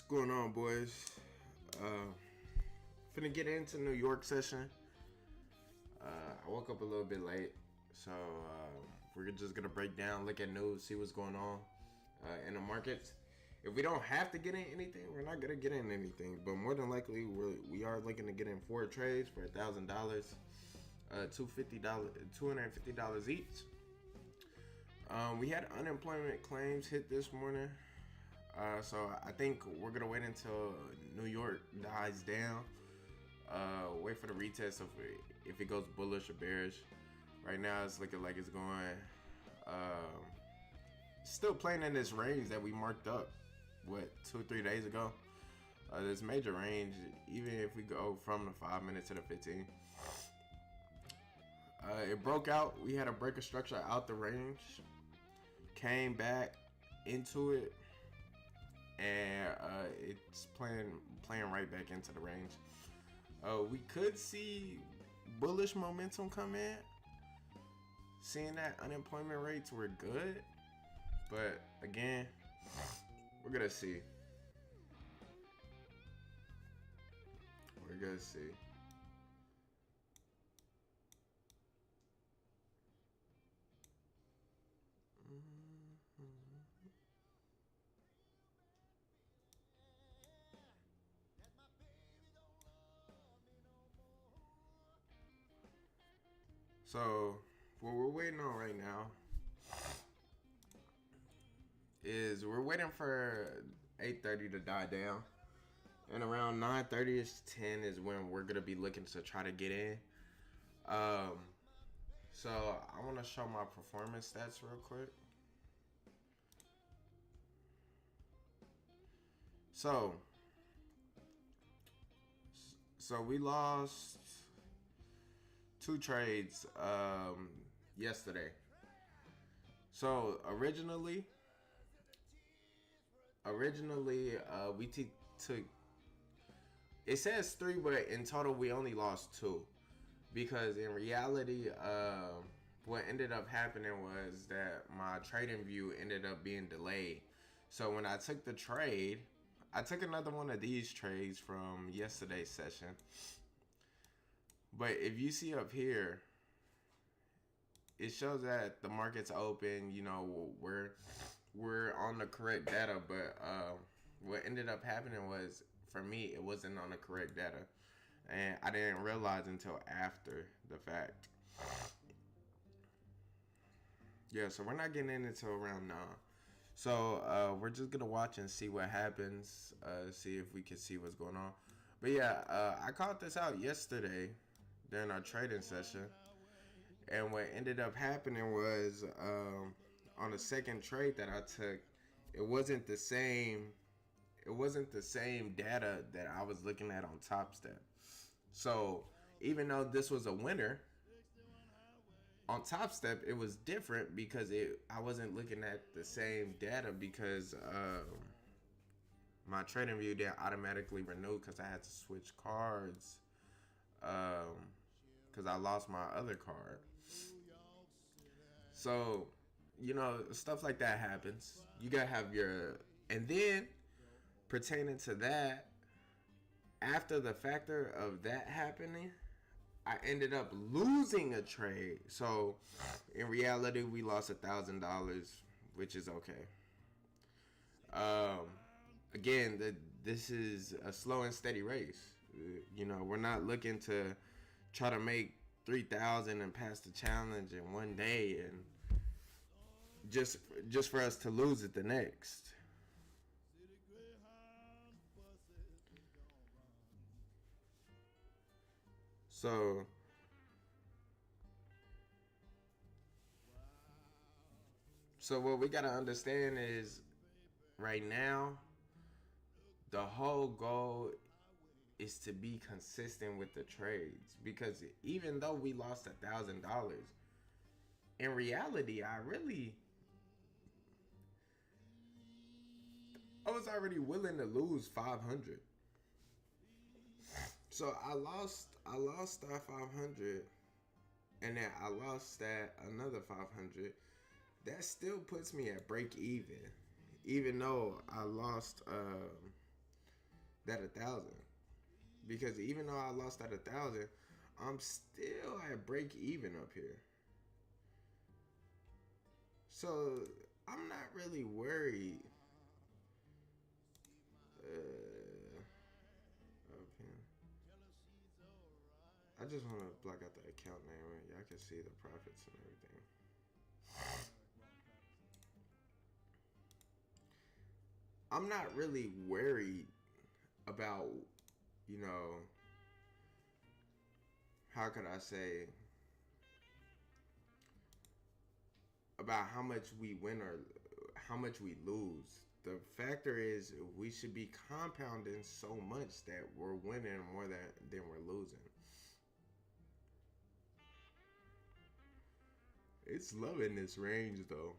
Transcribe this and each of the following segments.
going on, boys? Finna get into New York session. I woke up a little bit late, so we're just gonna break down, look at news, see what's going on in the markets. If we don't have to get in anything, we're not gonna get in anything. But more than likely, we are looking to get in 4 trades for $1,000, $250 each. We had unemployment claims hit this morning. So I think we're gonna wait until New York dies down. Wait for the retest of if it goes bullish or bearish. Right now it's looking like it's going still playing in this range that we marked up 2 or 3 days ago. This major range, even if we go from the 5 minutes to the 15. It broke out. We had a break of structure out the range, came back into it, and it's playing right back into the range. We could see bullish momentum come in, seeing that unemployment rates were good, but again, we're gonna see. We're gonna see. So, what we're waiting on right now is we're waiting for 8:30 to die down. And around 9:30ish, 10 is when we're going to be looking to try to get in. So, I want to show my performance stats real quick. So we lost 2 trades yesterday. So originally we took, it says 3, but in total we only lost 2, because in reality what ended up happening was that my trading view ended up being delayed. So when I took the trade, I took another one of these trades from yesterday's session. But if you see up here, it shows that the market's open. You know, we're on the correct data. But what ended up happening was, for me, it wasn't on the correct data, and I didn't realize until after the fact. Yeah, so we're not getting in until around 9. So we're just gonna watch and see what happens. See if we can see what's going on. But yeah, I caught this out yesterday during our trading session, and what ended up happening was on the second trade that I took, it wasn't the same data that I was looking at on Top Step. So even though this was a winner on Top Step, it was different because I wasn't looking at the same data, because my trading view didn't automatically renew because I had to switch cards, because I lost my other card. So, you know, stuff like that happens. You gotta have your, and then pertaining to that, after the factor of that happening, I ended up losing a trade. So in reality, we lost $1,000, which is okay. Again, this is a slow and steady race. You know, we're not looking to try to make 3,000 and pass the challenge in one day, and just for us to lose it the next. So what we gotta understand is, right now, the whole goal is to be consistent with the trades, because even though we lost $1,000, in reality, I was already willing to lose 500. So I lost that 500, and then I lost that another 500. That still puts me at break even though I lost that 1,000. Because even though I lost that 1,000, I'm still at break even up here. So I'm not really worried. Okay. I just want to block out the account name. Y'all can see the profits and everything. I'm not really worried about, you know, how could I say, about how much we win or how much we lose. The factor is we should be compounding so much that we're winning more than we're losing. It's low in this range though.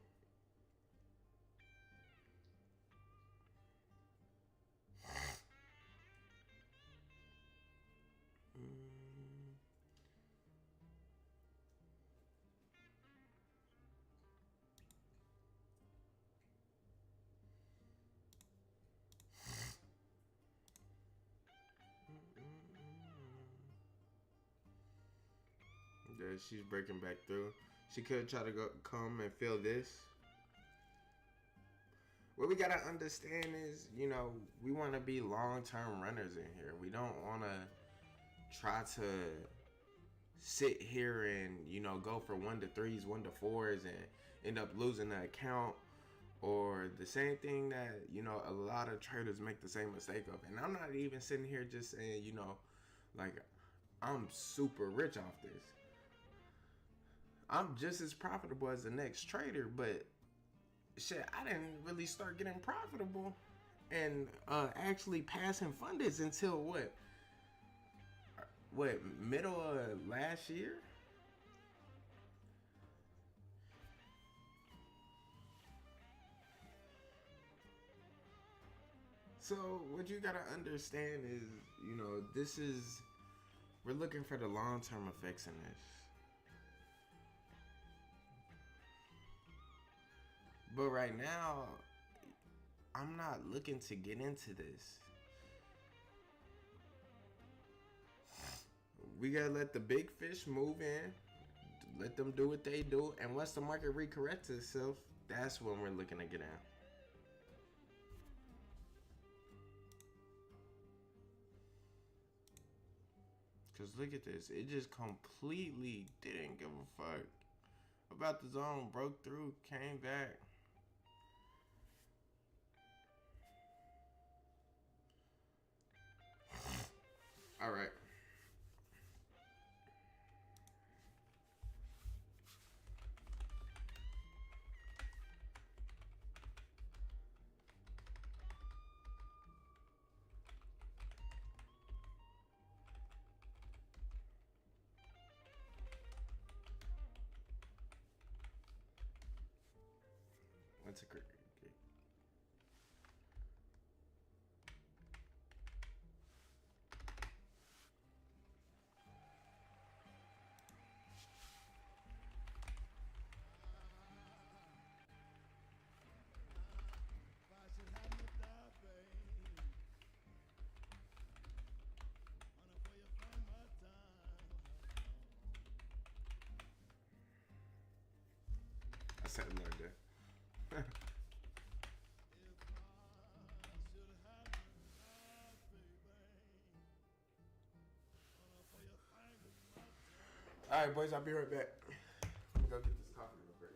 Yeah, she's breaking back through. She could try to come and fill this. What we gotta understand is, you know, we want to be long-term runners in here. We don't want to try to sit here and, you know, go for 1-3s, 1-4s, and end up losing the account. Or the same thing that, you know, a lot of traders make the same mistake of. And I'm not even sitting here just saying, you know, like, I'm super rich off this. I'm just as profitable as the next trader, but shit, I didn't really start getting profitable and actually passing fundeds until what middle of last year. So what you gotta understand is, you know, we're looking for the long-term effects in this. But right now, I'm not looking to get into this. We gotta let the big fish move in, let them do what they do, and once the market recorrects itself, that's when we're looking to get in. Cause look at this, it just completely didn't give a fuck about the zone, broke through, came back. All right. That's a great. I said it like that. All right, boys, I'll be right back. Let me go get this coffee real quick.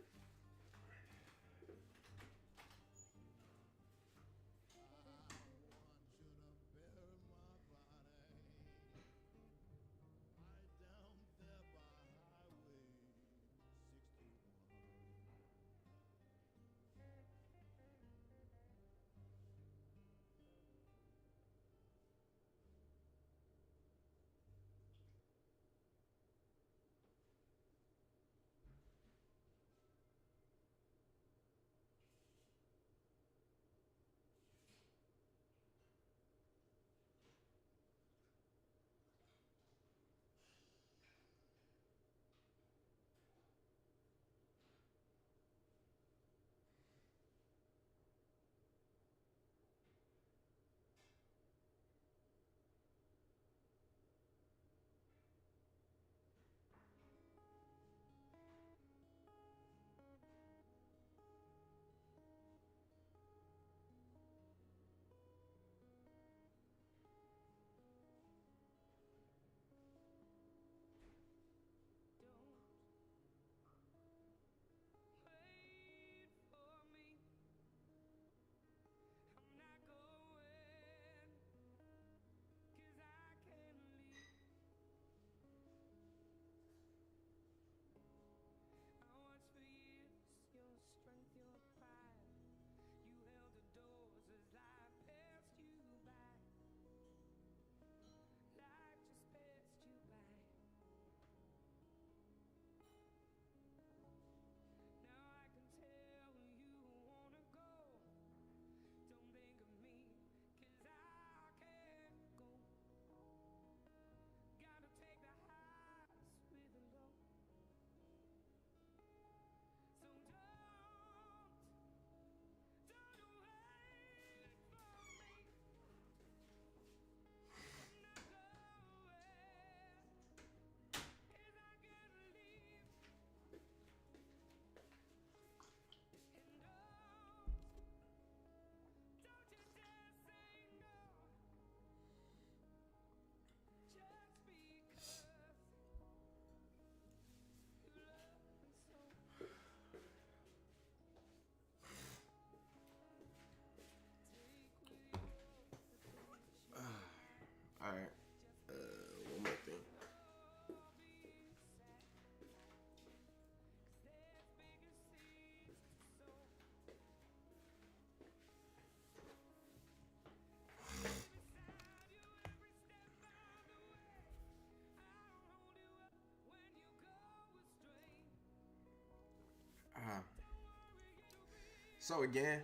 So again,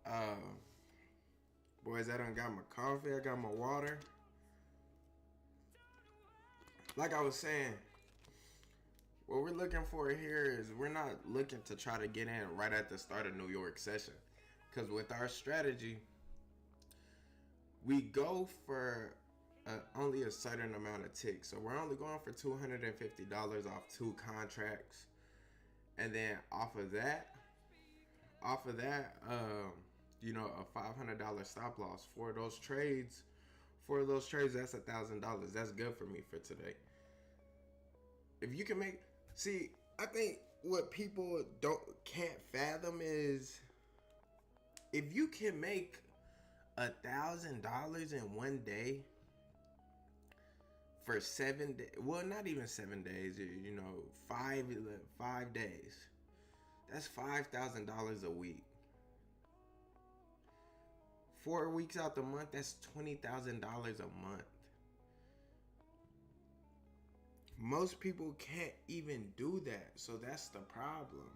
uh, boys, I done got my coffee. I got my water. Like I was saying, what we're looking for here is we're not looking to try to get in right at the start of New York session. Because with our strategy, we go for only a certain amount of ticks. So we're only going for $250 off 2 contracts. And then off of that, a $500 stop loss for those trades. For those trades, that's $1,000. That's good for me for today. If you can make, see, I think what people can't fathom is if you can make $1,000 in one day for 7 days. Well, not even 7 days. 5 days. That's $5,000 a week. 4 weeks out the month, that's $20,000 a month. Most people can't even do that, so that's the problem.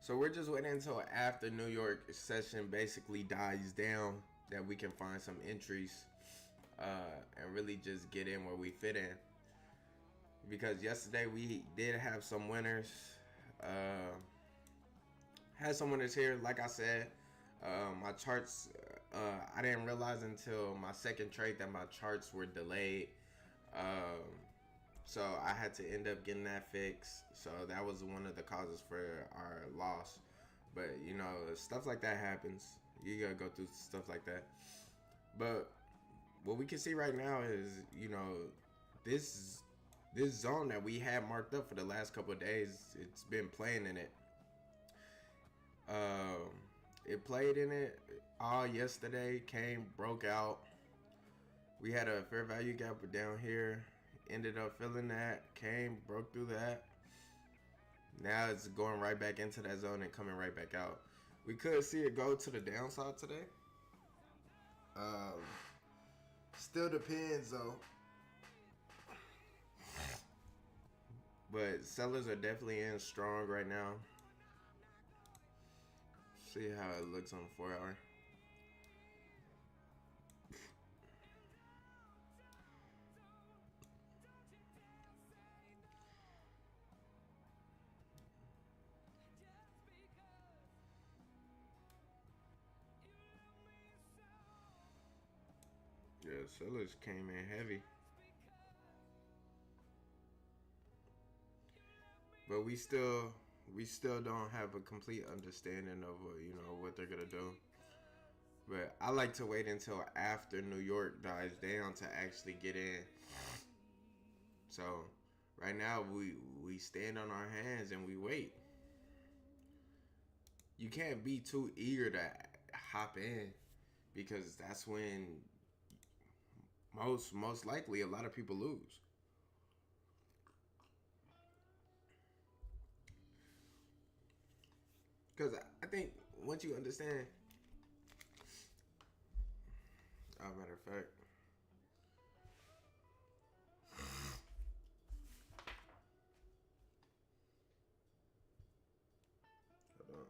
So we're just waiting until after New York session basically dies down that we can find some entries and really just get in where we fit in. Because yesterday we did have some winners. Had some winners here. Like I said, my charts, I didn't realize until my second trade that my charts were delayed. So I had to end up getting that fixed. So that was one of the causes for our loss. But stuff like that happens. You gotta go through stuff like that. But what we can see right now is, this zone that we had marked up for the last couple of days, it's been playing in it. It played in it all yesterday. Came, broke out. We had a fair value gap down here. Ended up filling that, came, broke through that. Now it's going right back into that zone and coming right back out. We could see it go to the downside today. Still depends though. But sellers are definitely in strong right now. See how it looks on the 4 hour. Yeah, sellers came in heavy. But we still don't have a complete understanding of what they're gonna do. But I like to wait until after New York dies down to actually get in. So right now we stand on our hands and we wait. You can't be too eager to hop in because that's when most likely a lot of people lose. Because I think once you understand, matter of fact, hold on.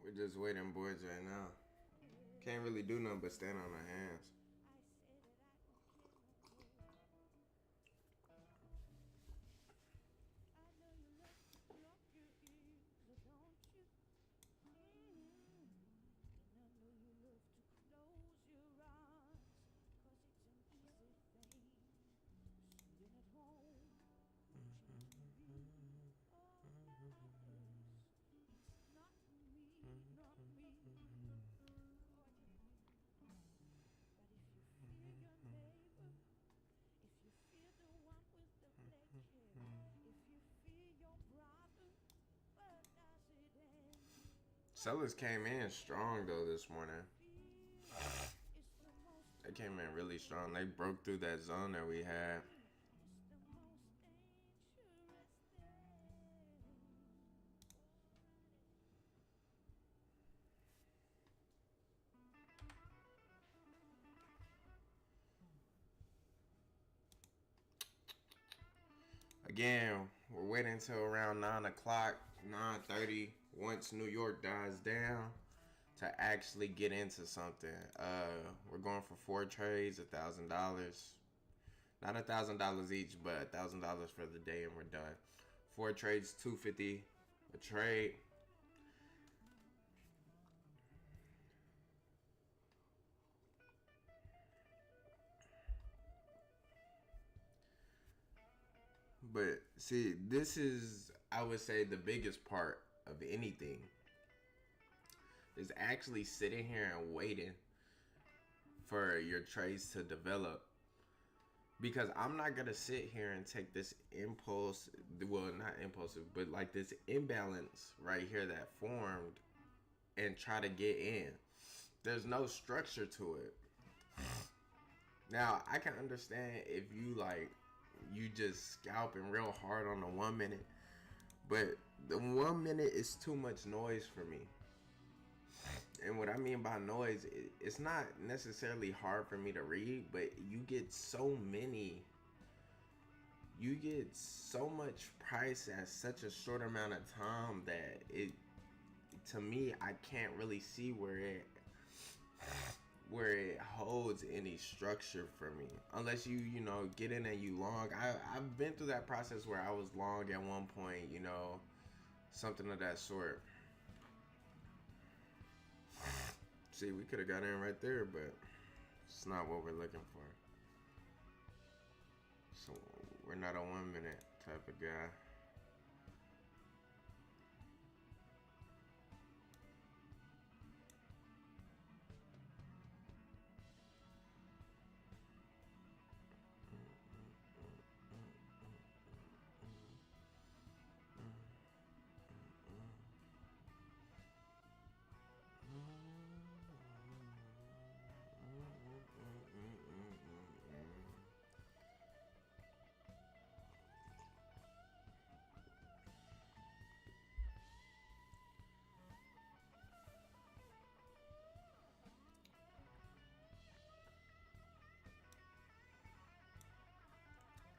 We're just waiting boards right now. Can't really do nothing but stand on our hands. Sellers came in strong though this morning. They came in really strong. They broke through that zone that we had. Again, we're waiting until around 9 o'clock, 9:30, once New York dies down, to actually get into something. We're going for 4 trades, $1,000. Not $1,000 each, but $1,000 for the day, and we're done. 4 trades, $250 a trade. But see, this is, I would say, the biggest part of anything is actually sitting here and waiting for your trades to develop. Because I'm not going to sit here and take this impulse, well, not impulsive, but like this imbalance right here that formed and try to get in. There's no structure to it. Now, I can understand if you just scalping real hard on the 1 minute, but the 1 minute is too much noise for me. And what I mean by noise, it's not necessarily hard for me to read, but you get so much price at such a short amount of time that to me, I can't really see where it holds any structure for me, unless you get in and you long. I've been through that process where I was long at one point, something of that sort. See, we could have got in right there, but it's not what we're looking for. So we're not a 1 minute type of guy.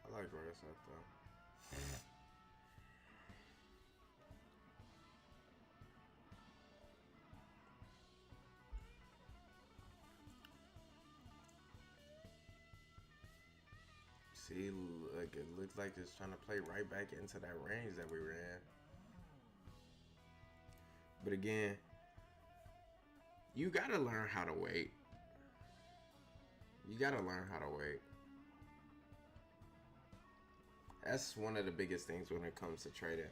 I like where it's at though. See, look, look, it looks like it's trying to play right back into that range that we were in. But again, you gotta learn how to wait. You gotta learn how to wait. That's one of the biggest things when it comes to trading.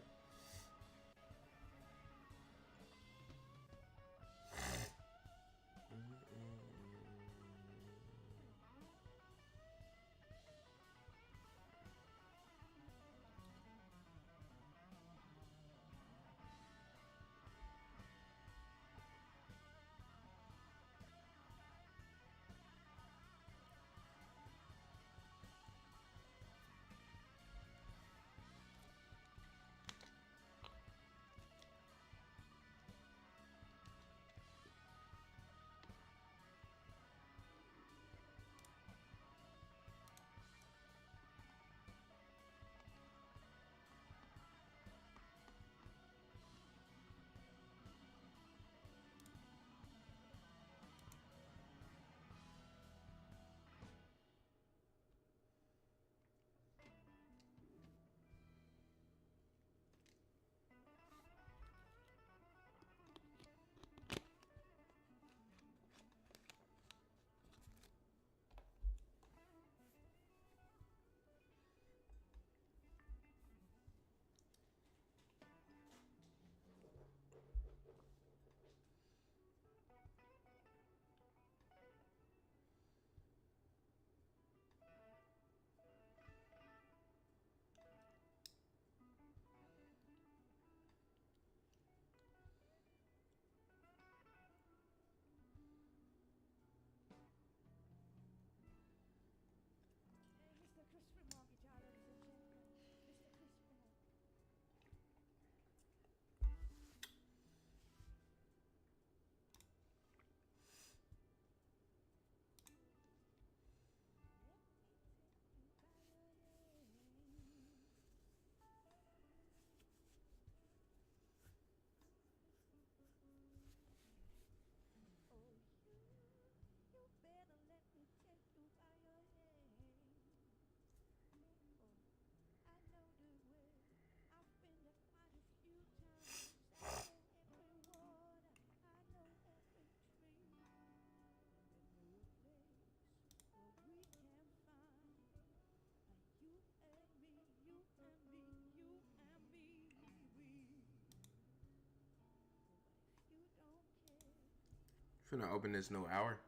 Finna open this new hour.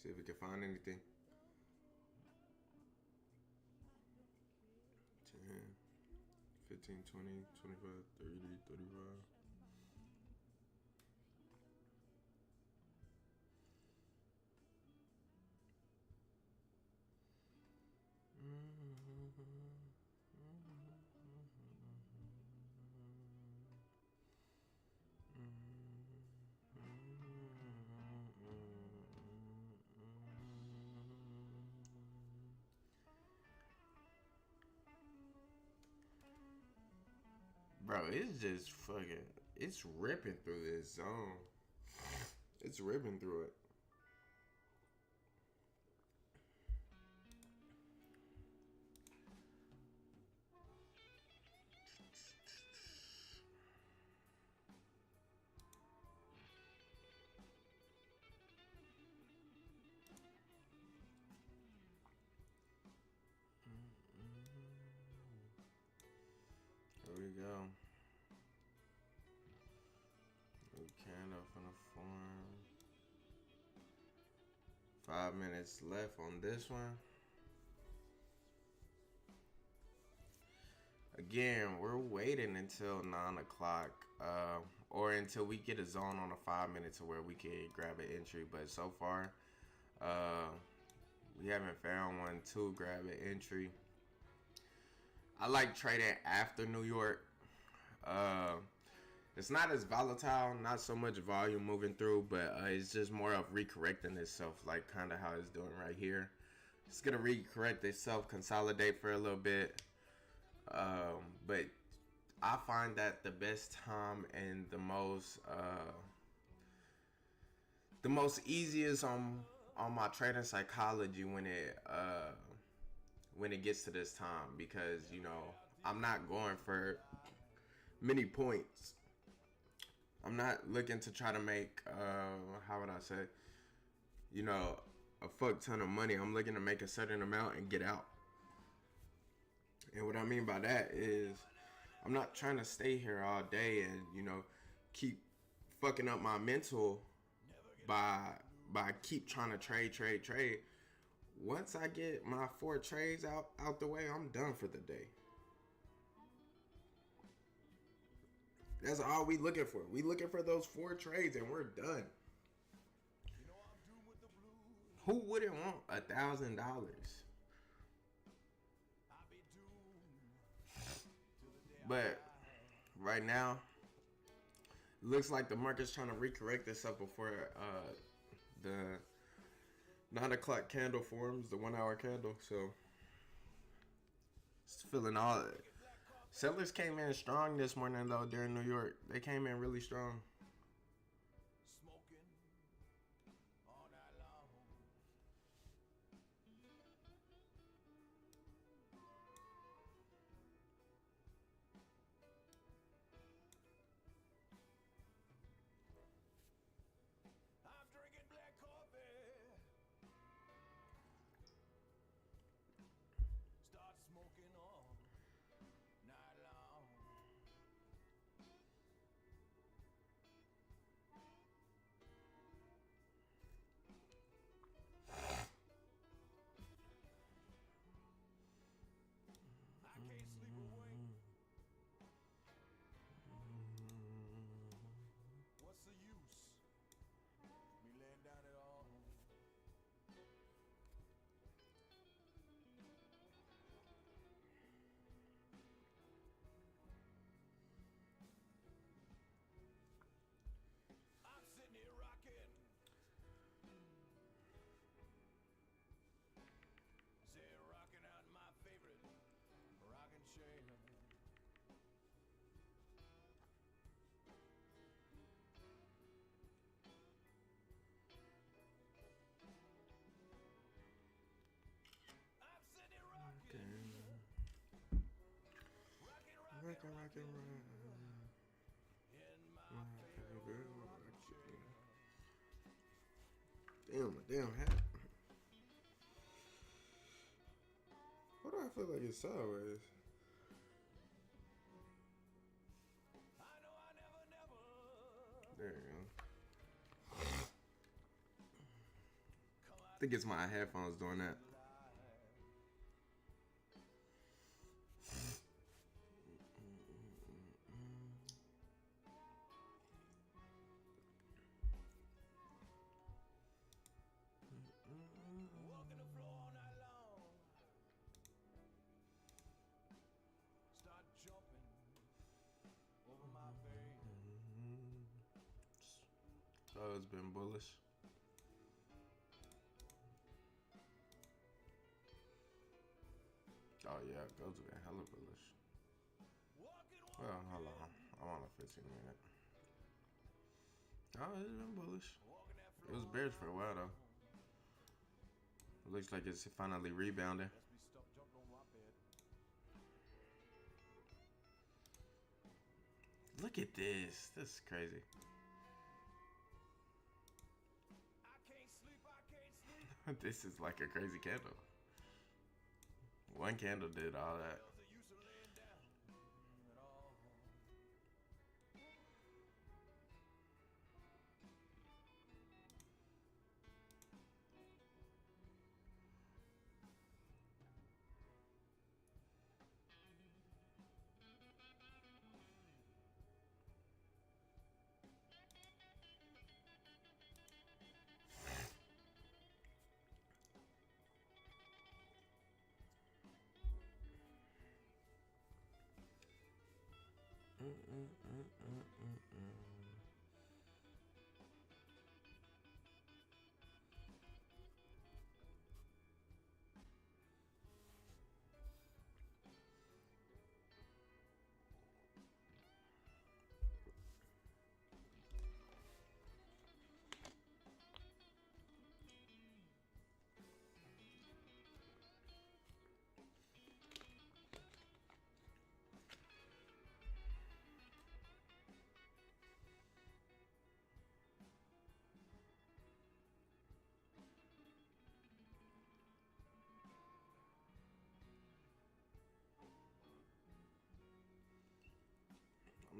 See if we can find anything. 10, 15, 20, 25, 30, 35. Bro, it's just fucking. It's ripping through this zone. It's ripping through it. Here we go. New candle finna form. 5 minutes left on this one. Again, we're waiting until 9 o'clock, or until we get a zone on a 5 minutes to where we can grab an entry. But so far, we haven't found one to grab an entry. I like trading after New York. It's not as volatile, not so much volume moving through, but it's just more of recorrecting itself, like kind of how it's doing right here. It's gonna recorrect itself, consolidate for a little bit. But I find that the best time and the most easiest on on my trading psychology when it gets to this time, because I'm not going for many points. I'm not looking to try to make how would I say, a fuck ton of money. I'm looking to make a certain amount and get out. And what I mean by that is I'm not trying to stay here all day and keep fucking up my mental by keep trying to trade. Once I get my 4 trades out the way, I'm done for the day. That's all we looking for. We looking for those 4 trades and we're done. Who wouldn't want $1,000? But right now, looks like the market's trying to recorrect itself before the 9 o'clock candle forms, the 1 hour candle. So it's feeling all it. Sellers came in strong this morning though during New York. They came in really strong. Rockin'. Damn, my damn hat. Why do I feel like it's sideways? There you go. I think it's my headphones doing that. Oh, it's been bullish. Oh yeah, those have been hella bullish. Well, hold on. I'm on a 15-minute. Oh, it's been bullish. It was bearish for a while though. It looks like it's finally rebounding. Look at this. This is crazy. This is like a crazy candle. One candle did all that.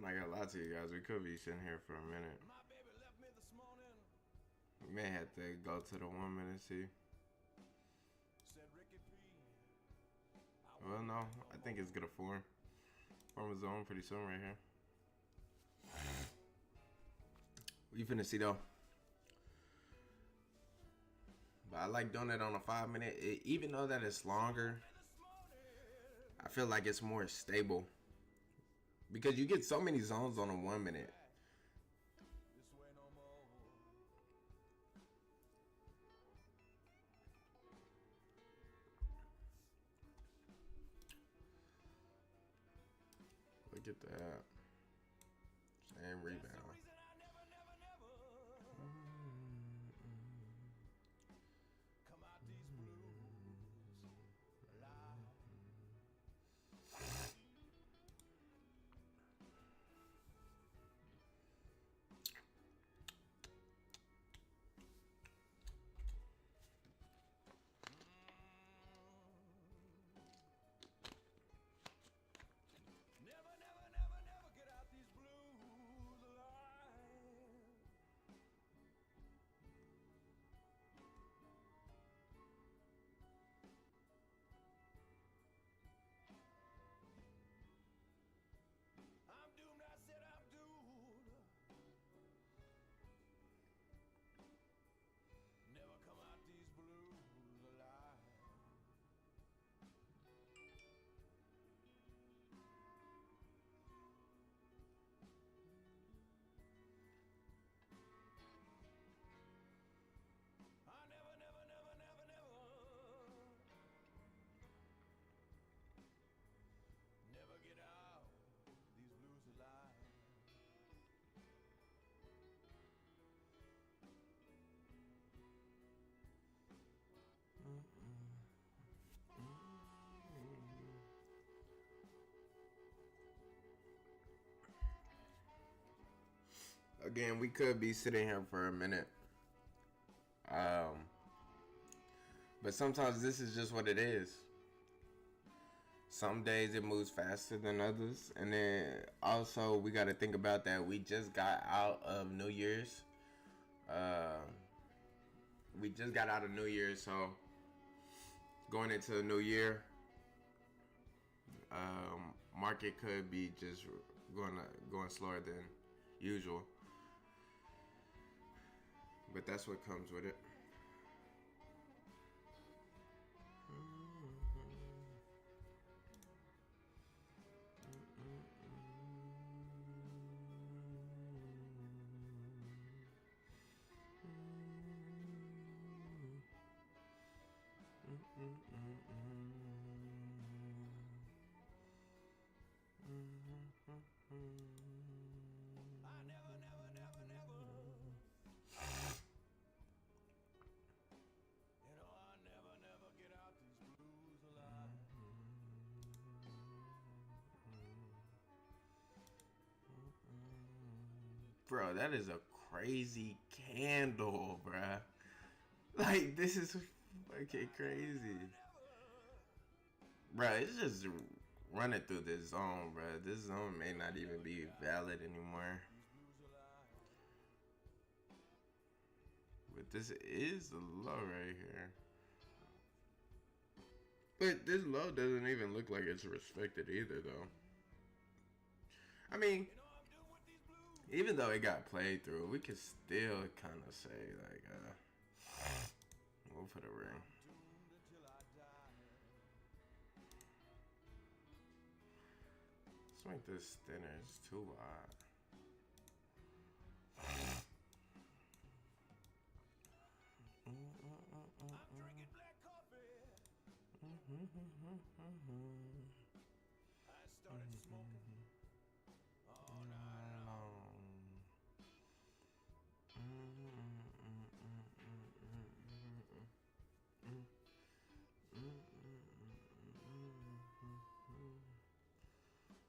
I'm not gonna lie to you guys. We could be sitting here for a minute. We may have to go to the 1 minute see. Well, no, I think it's gonna form a zone pretty soon right here. We finna see though. But I like doing it on a 5 minute. Even though that it's longer, I feel like it's more stable. Because you get so many zones on a 1 minute. Look at that. Same rebound. Again, we could be sitting here for a minute. But sometimes this is just what it is. Some days it moves faster than others. And then also we got to think about that we just got out of New Year's. We just got out of New Year's, so going into the new year, market could be just going slower than usual. But that's what comes with it. Bro, that is a crazy candle, bruh. Like, this is fucking crazy. Bruh, it's just running through this zone, bruh. This zone may not even be valid anymore. But this is a low right here. But this low doesn't even look like it's respected either, though. I mean, even though it got played through, we can still kind of say, like, we'll put a ring. Let's make this thinner. It's too wide. I'm drinking black coffee. I started smoking all night long.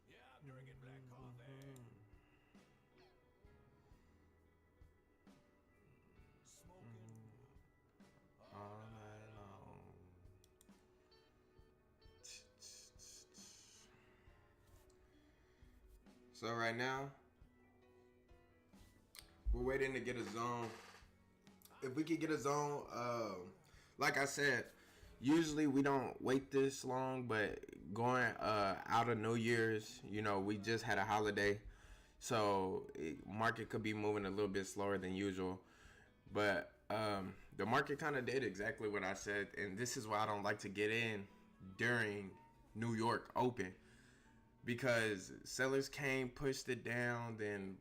Yeah, I'm drinking black coffee. Smoking all night long. So right now, we're waiting to get a zone. If we could get a zone, like I said, usually we don't wait this long, but going out of New Year's, we just had a holiday, so market could be moving a little bit slower than usual. But the market kind of did exactly what I said, and this is why I don't like to get in during New York Open, because sellers came, pushed it down, then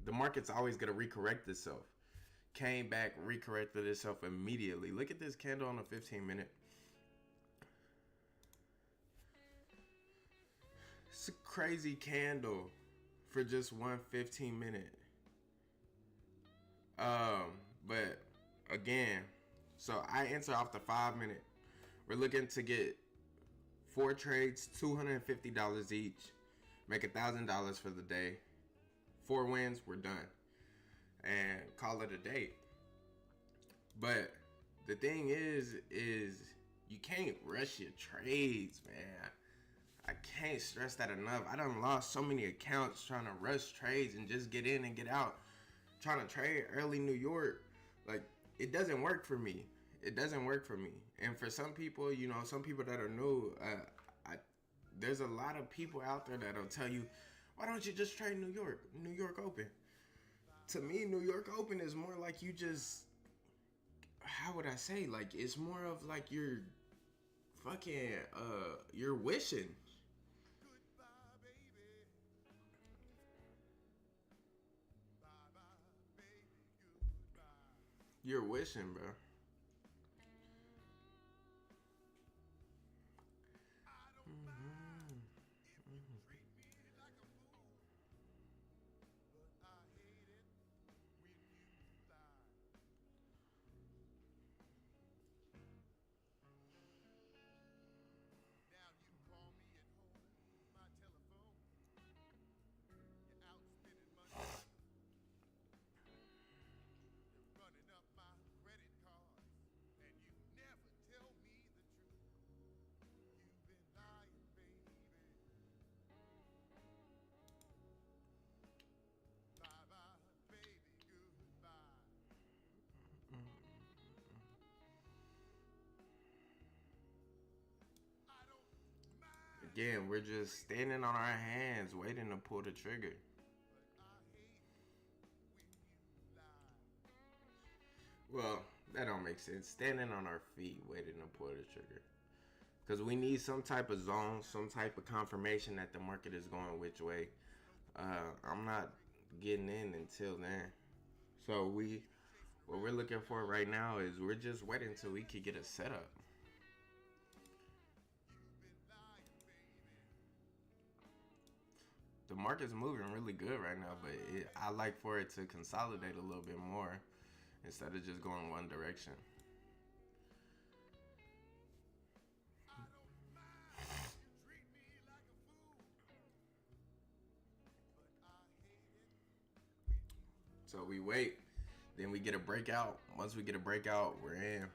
the market's always gonna recorrect itself. Came back, recorrected itself immediately. Look at this candle on a 15-minute. It's a crazy candle for just one 15-minute. But again, so I enter off the 5-minute. We're looking to get 4 trades, $250 each, make $1,000 for the day. 4 wins, we're done, and call it a day. But the thing is you can't rush your trades, man. I can't stress that enough. I done lost so many accounts trying to rush trades and just get in and get out, trying to trade early New York. Like, it doesn't work for me. It doesn't work for me. And for some people, some people that are new, there's a lot of people out there that'll tell you, why don't you just trade New York Open? To me, New York Open is more like you just, how would I say? Like, it's more of like you're fucking, you're wishing. You're wishing, bro. Again, we're just standing on our hands waiting to pull the trigger. Well, that don't make sense. Standing on our feet waiting to pull the trigger. Because we need some type of zone, some type of confirmation that the market is going which way. I'm not getting in until then. So what we're looking for right now is we're just waiting until we can get a setup. The market's moving really good right now, but I like for it to consolidate a little bit more instead of just going one direction. So we wait, then we get a breakout. Once we get a breakout, we're in.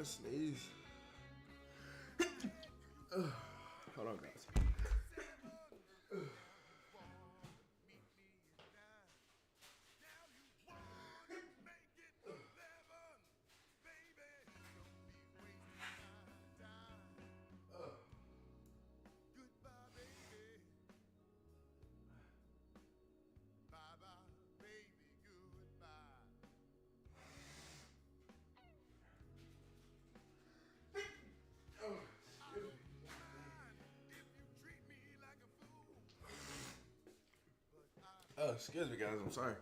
gonna sneeze. Hold on, guys. Oh, excuse me, guys. I'm sorry.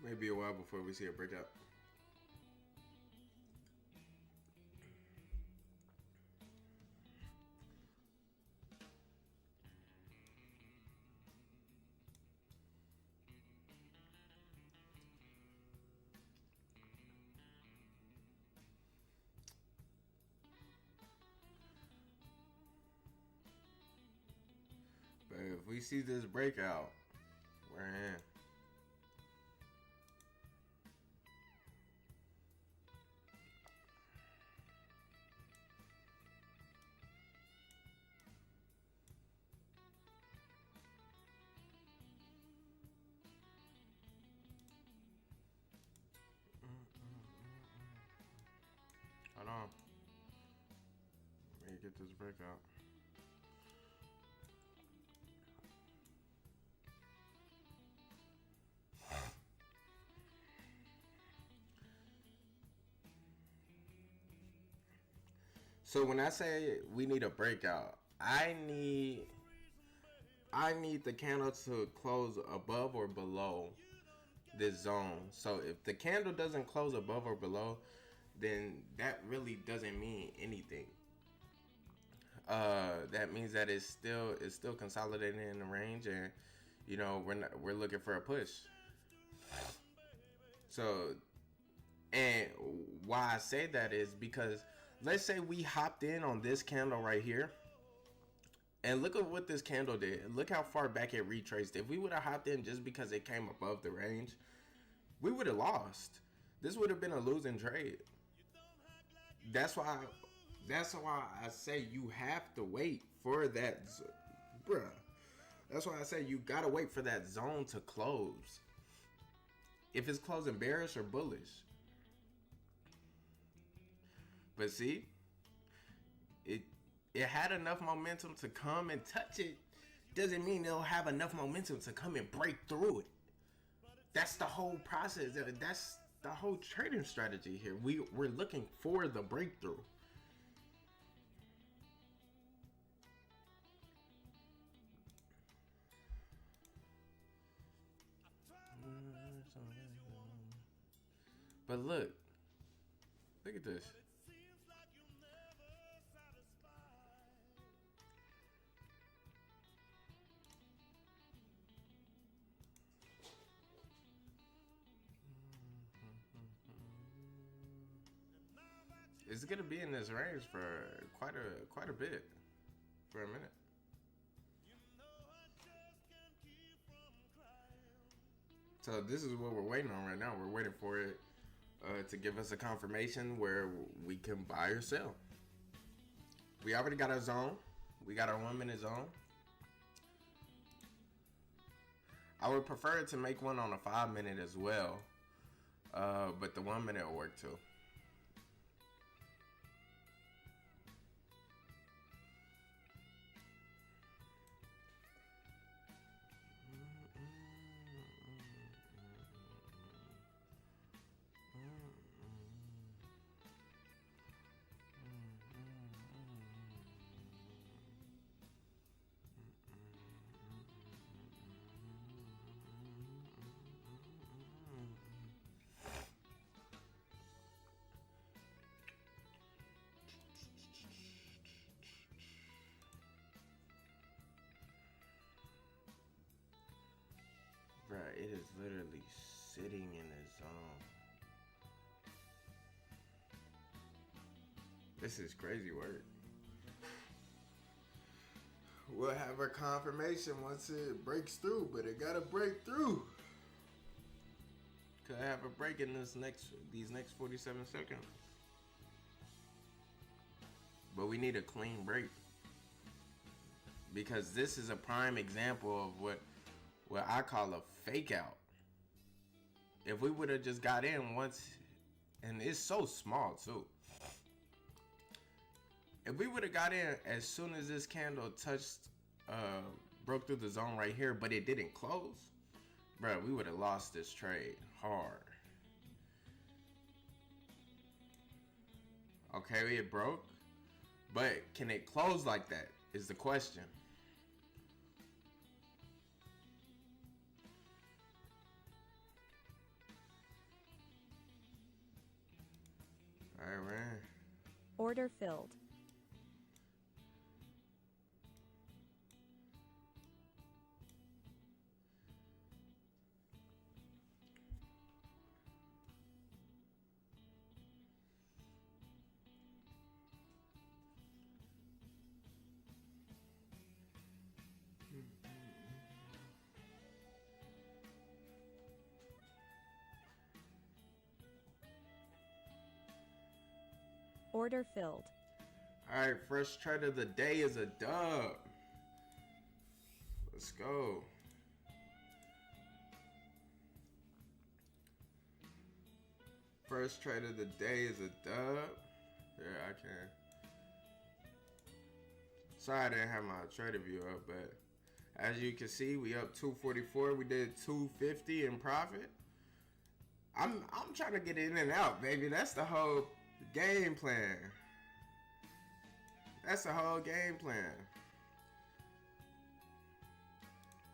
Maybe a while before we see a breakout. But if we see this breakout, we're in. Hold on. Let me get this breakout. So when I say we need a breakout, I need the candle to close above or below this zone. So if the candle doesn't close above or below, then that really doesn't mean anything. That means that it's still consolidating in the range, and we're looking for a push. So, and why I say that is because let's say we hopped in on this candle right here, and look at what this candle did. Look how far back it retraced. If we would have hopped in just because it came above the range, we would have lost. This would have been a losing trade. That's why I say you have to wait for that, bruh. That's why I say you gotta wait for that zone to close. If it's closing bearish or bullish. But see, it had enough momentum to come and touch it. Doesn't mean it'll have enough momentum to come and break through it. That's the whole process. That's the whole trading strategy here. We're looking for the breakthrough. But look at this. It's gonna be in this range for quite a bit, for a minute. So this is what we're waiting on right now. We're waiting for it to give us a confirmation where we can buy or sell. We already got our zone. We got our 1 minute zone. I would prefer to make one on a 5 minute as well. But the 1 minute will work too. Bruh, it is literally sitting in the zone. This is crazy work. We'll have our confirmation once it breaks through, but it gotta break through. Could I have a break in these next 47 seconds? But we need a clean break. Because this is a prime example of what I call a fake out. If we would have just got in once, and it's so small too. If we would have got in as soon as this candle touched, broke through the zone right here, but it didn't close, bro, we would have lost this trade hard. Okay, it broke, but can it close like that is the question. All right. Order filled. Order filled. All right, first trade of the day is a dub. Let's go. First trade of the day is a dub. Yeah, I can. Sorry I didn't have my trader view up, but as you can see, we up 244. We did 250 in profit. I'm trying to get in and out, baby. That's the whole game plan. That's the whole game plan.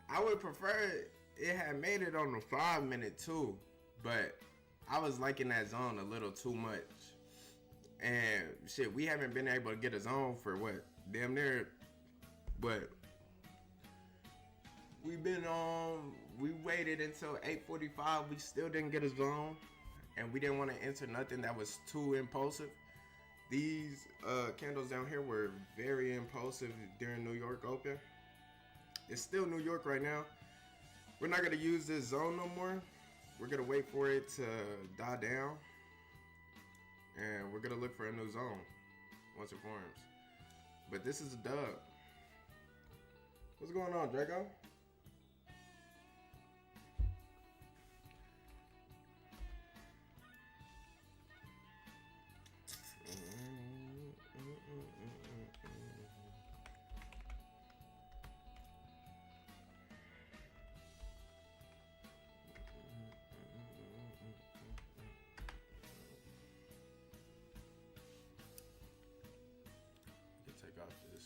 I would prefer it had made it on the 5 minute too, but I was liking that zone a little too much. And shit, we haven't been able to get a zone for what? Damn near, but we've been on, we waited until 8:45. We still didn't get a zone, and we didn't want to enter nothing that was too impulsive. These candles down here were very impulsive during New York Open. It's still New York right now. We're not gonna use this zone no more. We're gonna wait for it to die down, and we're gonna look for a new zone once it forms. But this is a dub. What's going on, Draco? Take off this.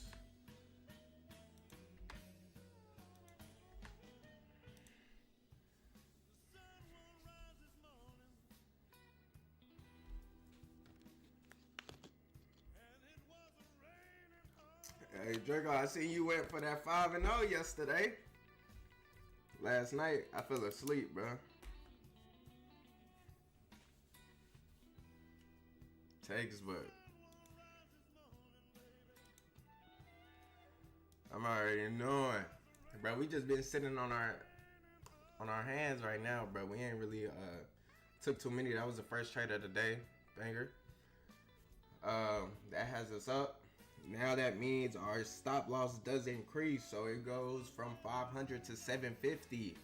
Hey Draco, I seen you went for that 5-0 yesterday. Last night, I fell asleep, bro. Textbook. I'm already knowing, bro. We just been sitting on our hands right now, bro. We ain't really took too many. That was the first trade of the day, banger. That has us up. Now that means our stop loss does increase, so it goes from 500 to 750.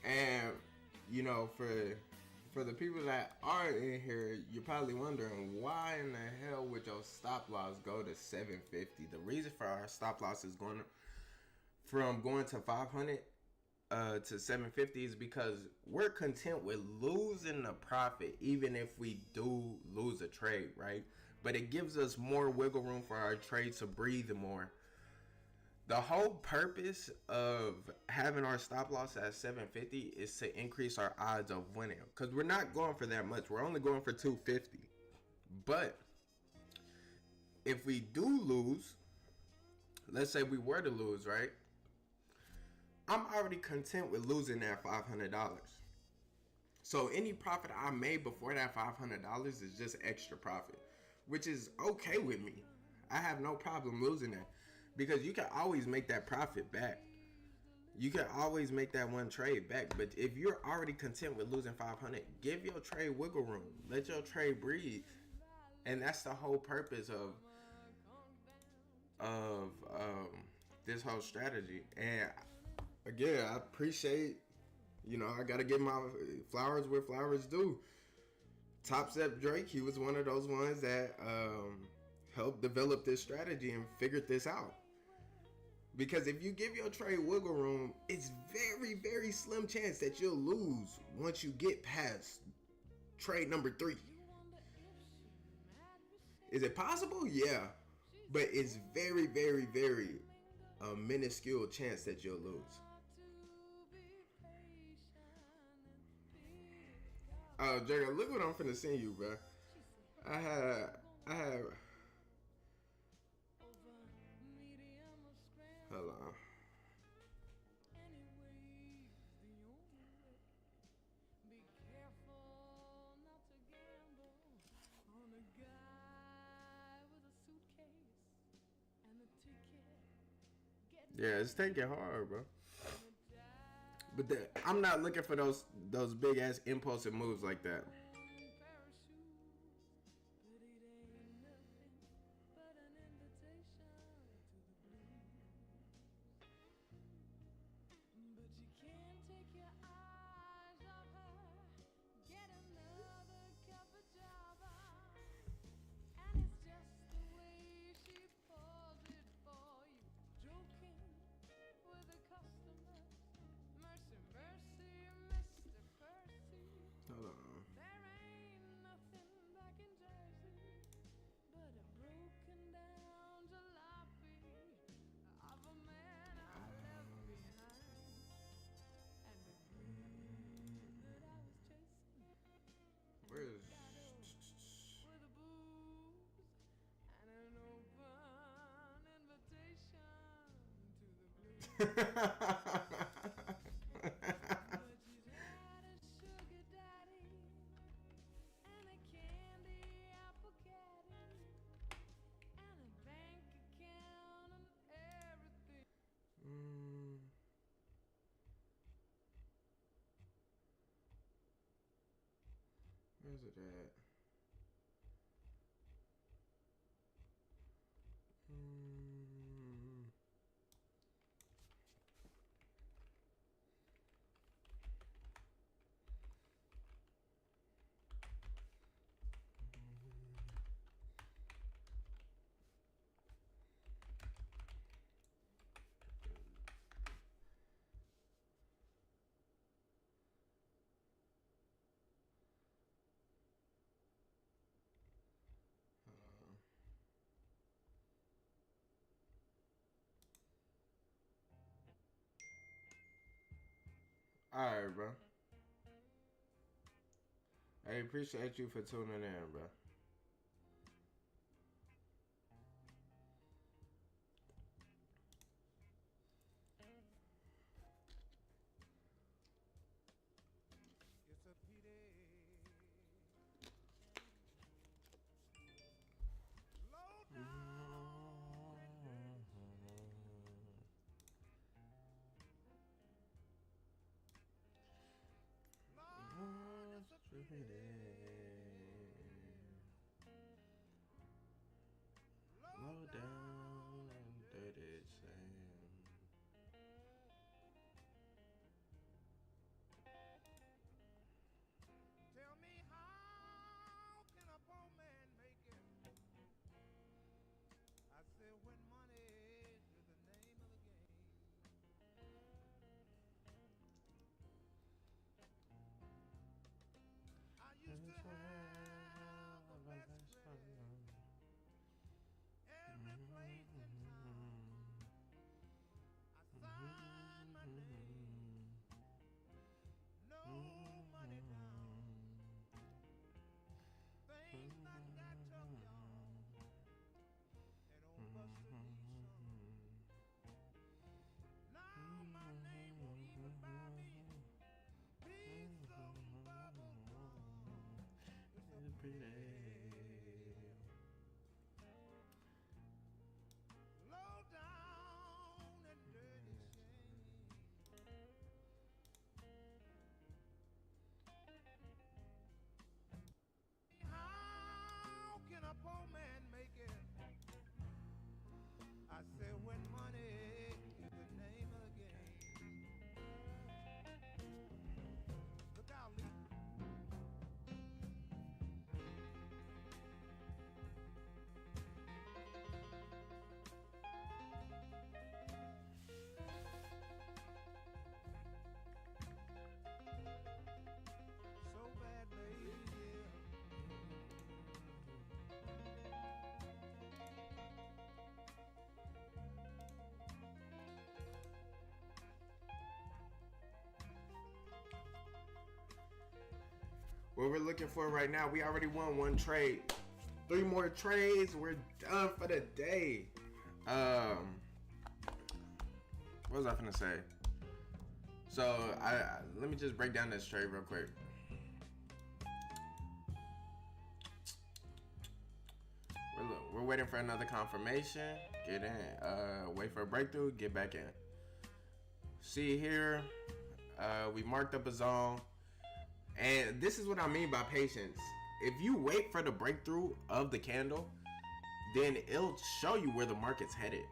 And you know, for the people that are in here, you're probably wondering why in the hell would your stop loss go to 750? The reason for our stop loss is going to 500 to 750 is because we're content with losing the profit even if we do lose a trade, right? But it gives us more wiggle room for our trades to breathe more. The whole purpose of having our stop loss at 750 is to increase our odds of winning, because we're not going for that much. We're only going for 250. But if we do lose, let's say we were to lose, right? I'm already content with losing that $500. So any profit I made before that $500 is just extra profit, which is okay with me. I have no problem losing that, because you can always make that profit back. You can always make that one trade back. But if you're already content with losing 500, give your trade wiggle room. Let your trade breathe. And that's the whole purpose of this whole strategy. And again, I appreciate, I got to give my flowers where flowers due. Top Step Drake, he was one of those ones that helped develop this strategy and figured this out. Because if you give your trade wiggle room, it's very, very slim chance that you'll lose once you get past trade number 3. Is it possible? Yeah. But it's very, very, very minuscule chance that you'll lose. Oh, Jagger, look what I'm finna send you, bro. I have. Hold on. Yeah, it's taking hard, bro. But I'm not looking for those big ass impulsive moves like that. Hold on. Where's Where's it at? Alright, bro. I appreciate you for tuning in, bro. what we're looking for right now, we already won one trade. 3 more trades, we're done for the day. What was I finna say? So let me just break down this trade real quick. We're waiting for another confirmation. Get in. Wait for a breakthrough. Get back in. See here, we marked up a zone, and this is what I mean by patience. If you wait for the breakthrough of the candle, then it'll show you where the market's headed.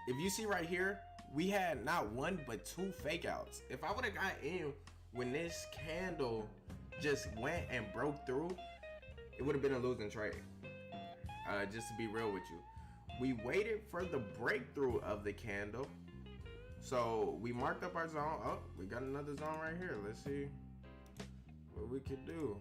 If you see right here, we had not one but 2 fake outs. If I would have got in when this candle just went and broke through, it would have been a losing trade. Just to be real with you, we waited for the breakthrough of the candle. So we marked up our zone. Oh, we got another zone right here. Let's see what we could do.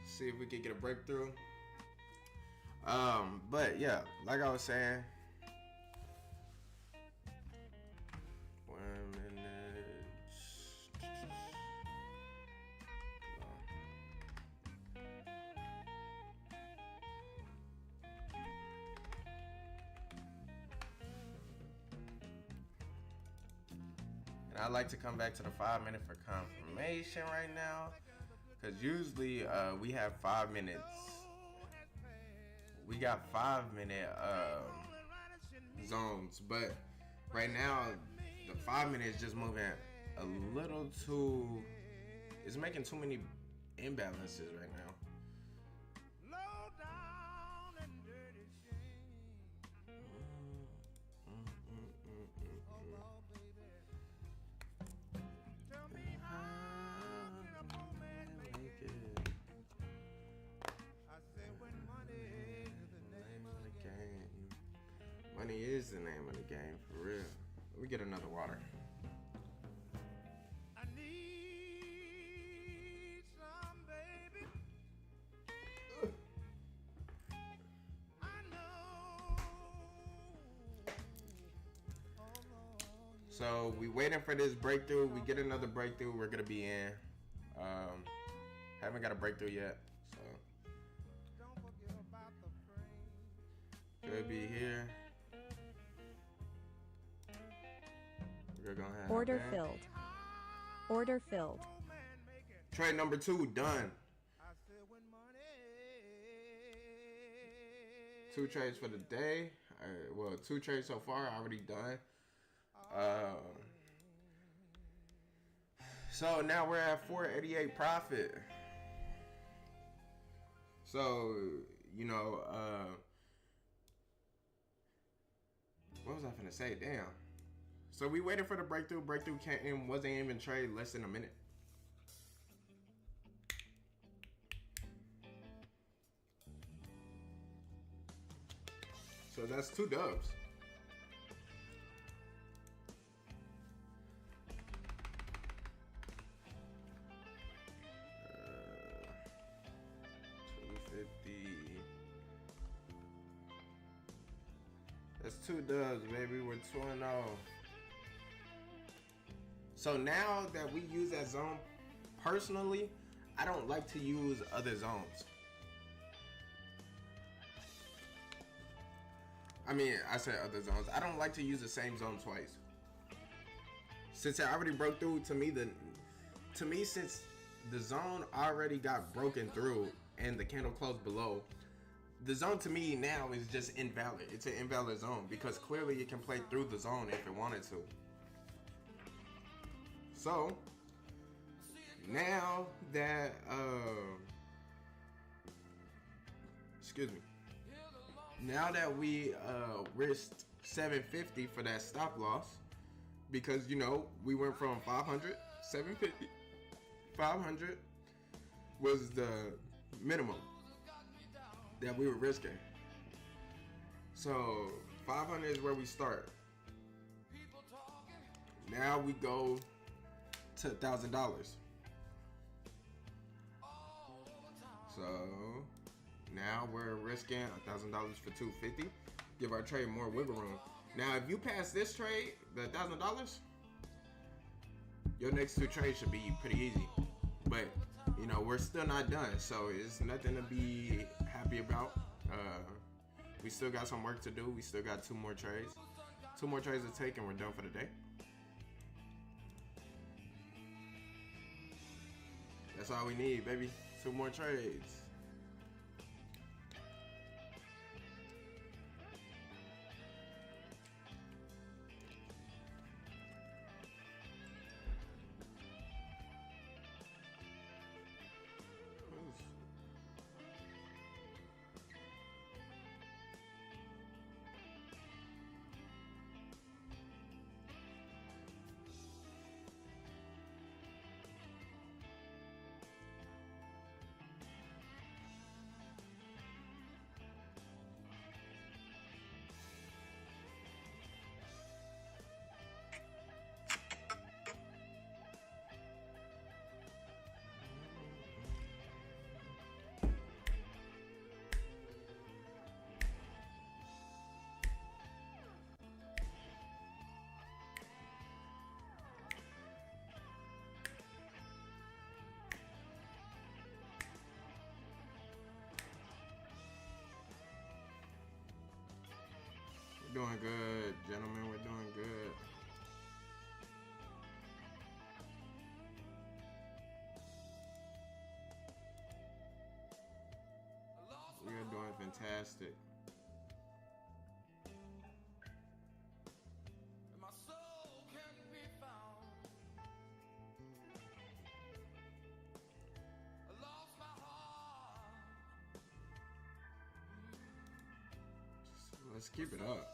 See if we could get a breakthrough. But yeah, like I was saying, 1 minute. And I like to come back to the 5 minute for confirmation right now, because usually we have 5 minutes. We got 5 minute zones, but right now the 5 minute is just moving a little too. It's making too many imbalances right now. Money is the name of the game, for real. Let me get another water. I need some, baby. I know. So we waiting for this breakthrough. We get another breakthrough, we're gonna be in. Haven't got a breakthrough yet, so could be here. Order filled. Order filled. Trade number 2 done. 2 trades for the day. Well, 2 trades so far already done. So now we're at 488 profit. So you know, what was I finna say? Damn. So we waited for the breakthrough. Breakthrough came, wasn't even trade less than a minute. So that's 2 dubs. That's 2 dubs, baby. We're 2-0. So now that we use that zone, personally, I don't like to use other zones. I mean, I said other zones. I don't like to use the same zone twice. Since I already broke through, to me, since the zone already got broken through and the candle closed below, the zone to me now is just invalid. It's an invalid zone because clearly it can play through the zone if it wanted to. So now that excuse me, now that we risked 750 for that stop loss, because you know we went from 500, 750, 500 was the minimum that we were risking. So 500 is where we start. Now we go to $1,000. So now we're risking $1,000 for 250. Give our trade more wiggle room. Now, if you pass this trade, the $1,000, your next two trades should be pretty easy. But you know, we're still not done, so it's nothing to be happy about. We still got some work to do. We still got two more trades to take, and we're done for the day. That's all we need, baby. Two more trades. We're doing good, gentlemen. We're doing good. We are doing fantastic. Let's keep it up.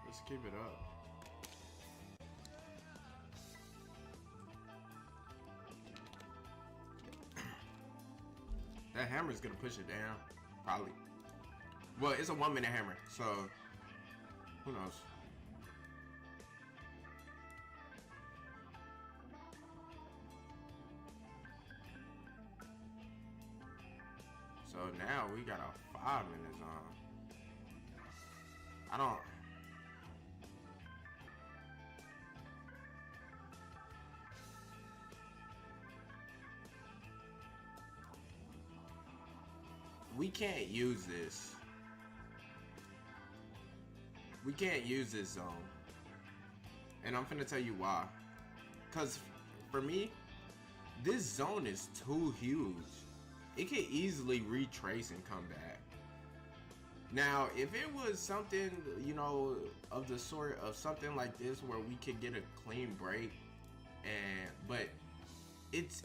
Let's keep it up. That hammer's gonna push it down, probably. Well, it's a 1 minute hammer, so who knows? So now we got a 5 minute zone. I don't. We can't use this. We can't use this zone. And I'm finna tell you why. Because for me, this zone is too huge. It could easily retrace and come back. Now, if it was something, you know, of the sort of something like this where we could get a clean break, but it's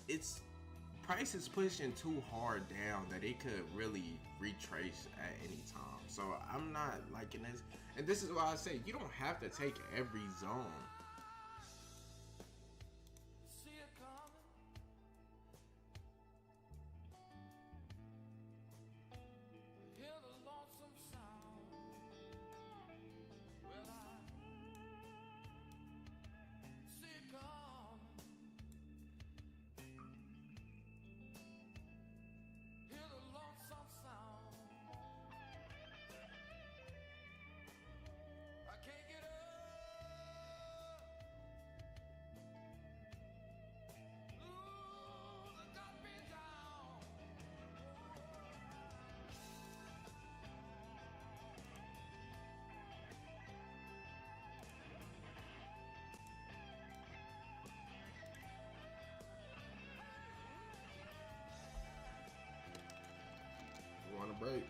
price is pushing too hard down that it could really retrace at any time. So I'm not liking this, and this is why I say you don't have to take every zone. Want a break?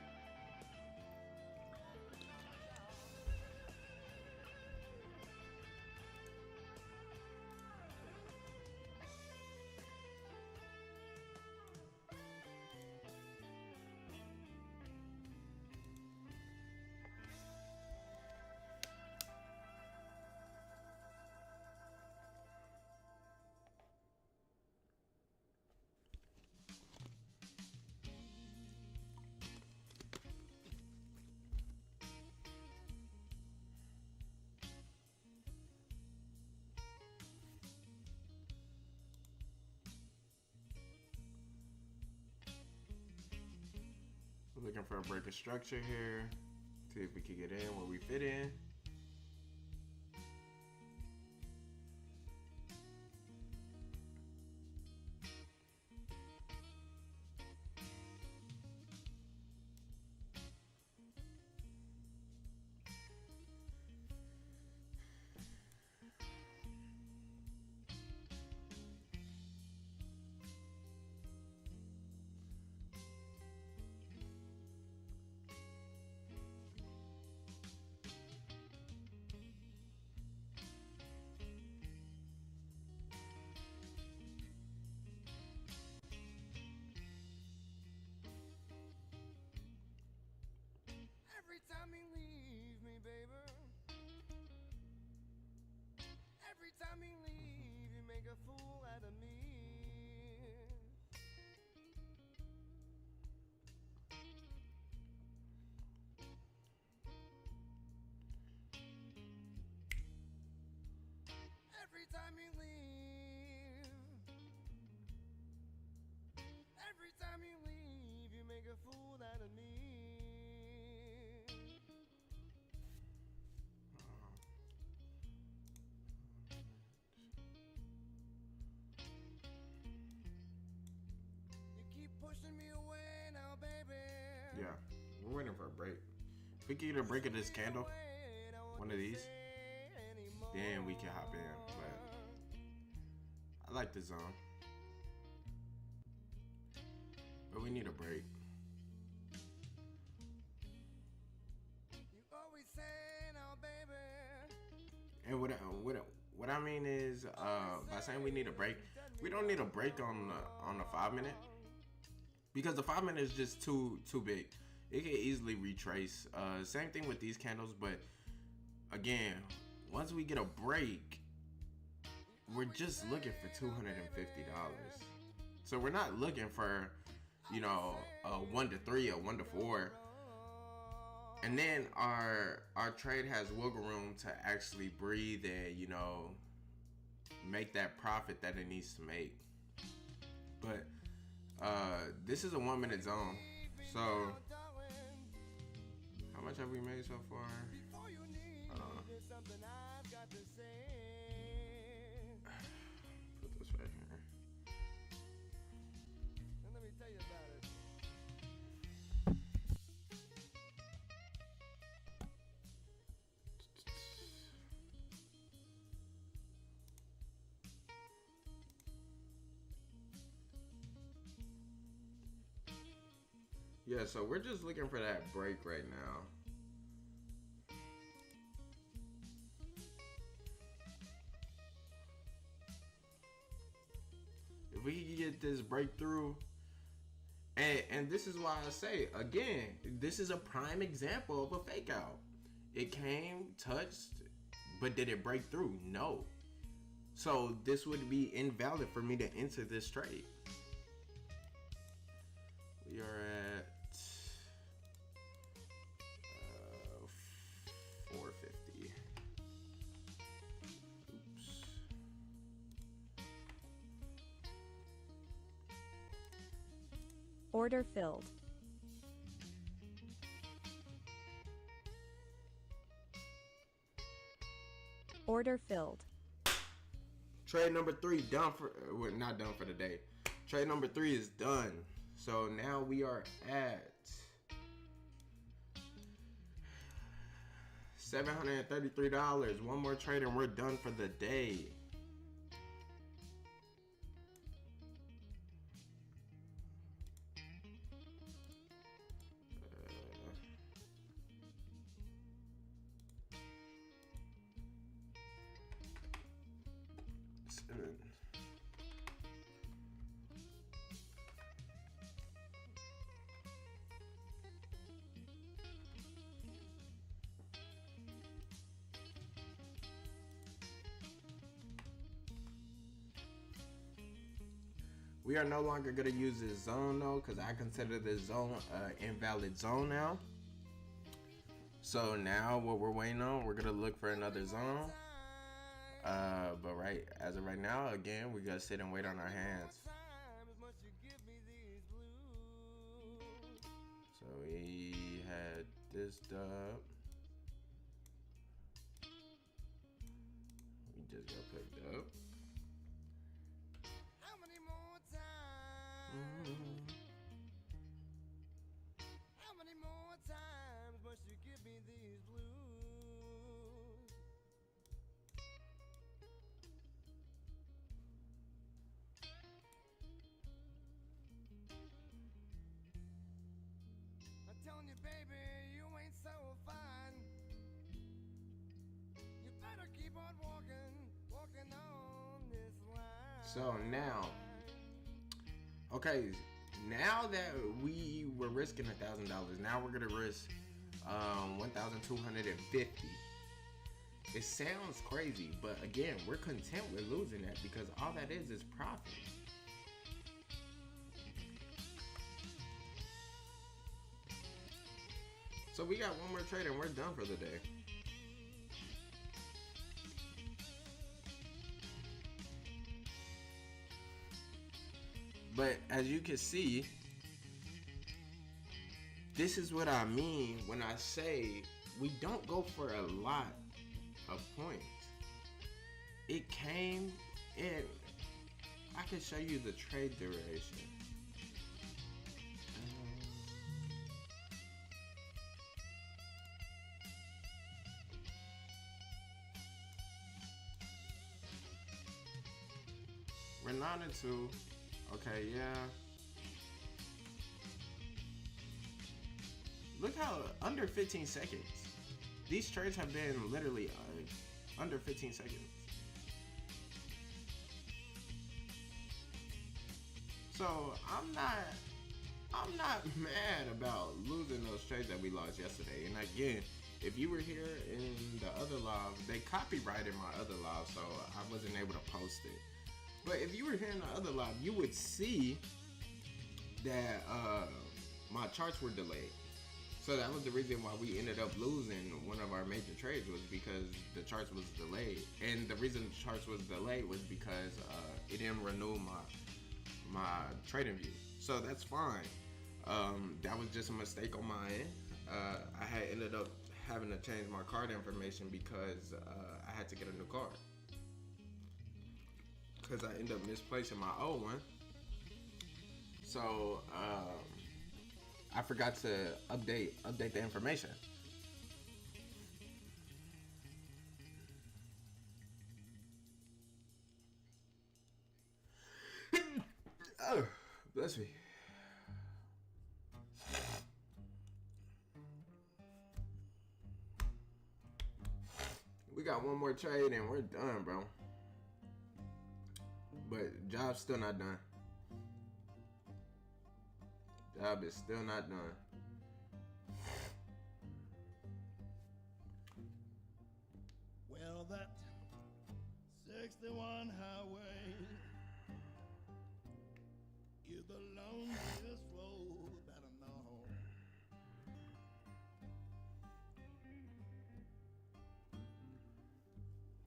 looking for a break of structure here. See if we can get in where we fit in. Every time you leave me, baby. Every time you leave, you make a fool out of me. Every time you leave. Every time you leave, you make a fool out of me. Pushing me away now, baby. Yeah, we're waiting for a break. If we can get a break of this candle, one of these, then we can hop in. But I like the zone, but we need a break. You always say now, baby. And what I mean is, by saying we need a break, we don't need a break on the 5 minute. Because the 5 minute is just too big. It can easily retrace. Same thing with these candles, but again, once we get a break, we're just looking for $250. So we're not looking for, you know, a 1 to 3, a 1 to 4. And then our trade has wiggle room to actually breathe and, you know, make that profit that it needs to make. But this is a 1 minute zone. So how much have we made so far? Put this right here. And let me tell you about it. Yeah, so we're just looking for that break right now. If we can get this breakthrough, and this is why I say, again, this is a prime example of a fake out. It came, touched, but did it break through? No. So this would be invalid for me to enter this trade. We are at 450. Oops. Order filled. Order filled. Trade number 3 done for, well, not done for the day. Trade number 3 is done. So now we are at $733. One more trade and we're done for the day. We are no longer going to use this zone though, because I consider this zone an invalid zone now. So now what we're waiting on, we're going to look for another zone. But as of right now, again, we got to sit and wait on our hands. So we had this dub. We just got picked up. How many more times? How many more times must you give me these blues? I'm telling you, baby, you ain't so fine. You better keep on walking, walking on this line. So now, okay, now that we were risking $1,000, now we're gonna risk 1,250. It sounds crazy, but again, we're content with losing that because all that is profit. So we got one more trade and we're done for the day. But as you can see, this is what I mean when I say we don't go for a lot of points. It came in. I can show you the trade duration. We're 9-2. Okay, yeah. Look how under 15 seconds. These trades have been literally under 15 seconds. So I'm not mad about losing those trades that we lost yesterday. And again, if you were here in the other live, they copyrighted my other live, so I wasn't able to post it. But if you were here in the other live, you would see that my charts were delayed. So that was the reason why we ended up losing one of our major trades, was because the charts was delayed. And the reason the charts was delayed was because it didn't renew my trading view. So that's fine. That was just a mistake on my end. I had ended up having to change my card information because I had to get a new card. Because I ended up misplacing my old one. So I forgot to update the information. Oh, bless me. We got one more trade and we're done, bro. But job's still not done. Job is still not done. Well, that 61 highway is the loneliest road that I know.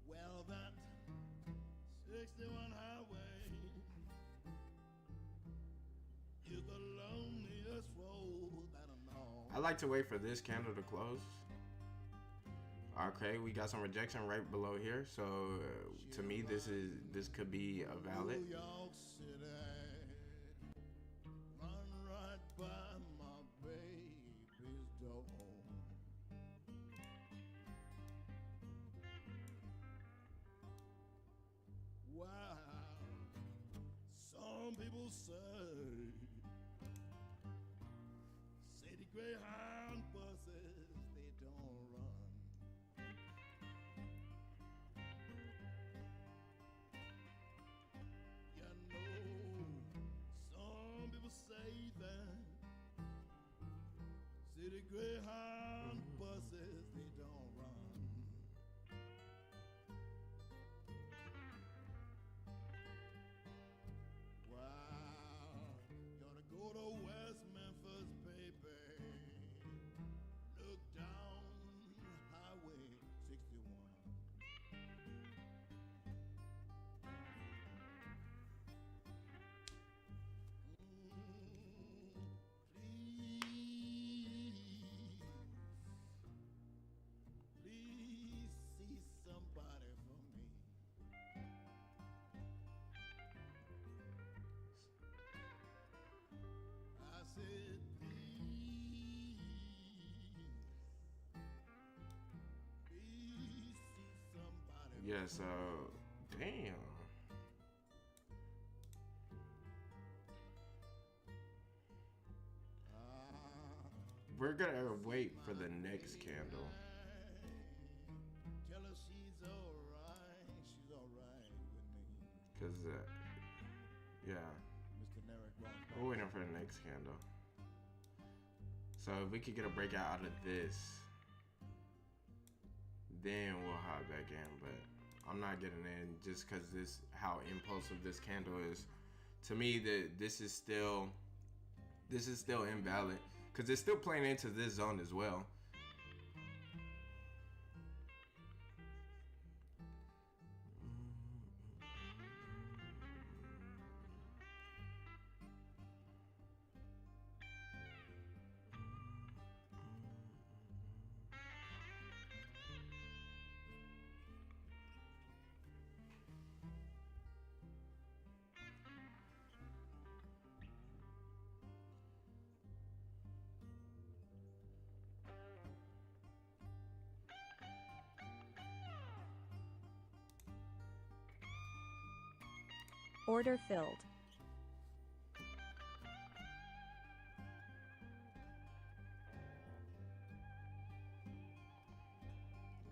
Well, that 61 highway is the loneliest road that I know. I like to wait for this candle to close. Okay, we got some rejection right below here, so to me this could be a valid. New York City, run right by my baby's door. Wow, some people say city Greyhound buses, they don't run. You know, some people say that city Greyhound buses, they don't run. Wow, gotta go to West Memphis, baby. Yeah, so damn. We're gonna wait for the next candle. Tell her she's alright. She's alright with me. Cause yeah, Mr. Narek Ross. we're waiting for the next candle. So if we could get a breakout out of this, then we'll hop back in. But I'm not getting in just because this how impulsive this candle is. To me, this is still invalid because it's still playing into this zone as well. Order filled.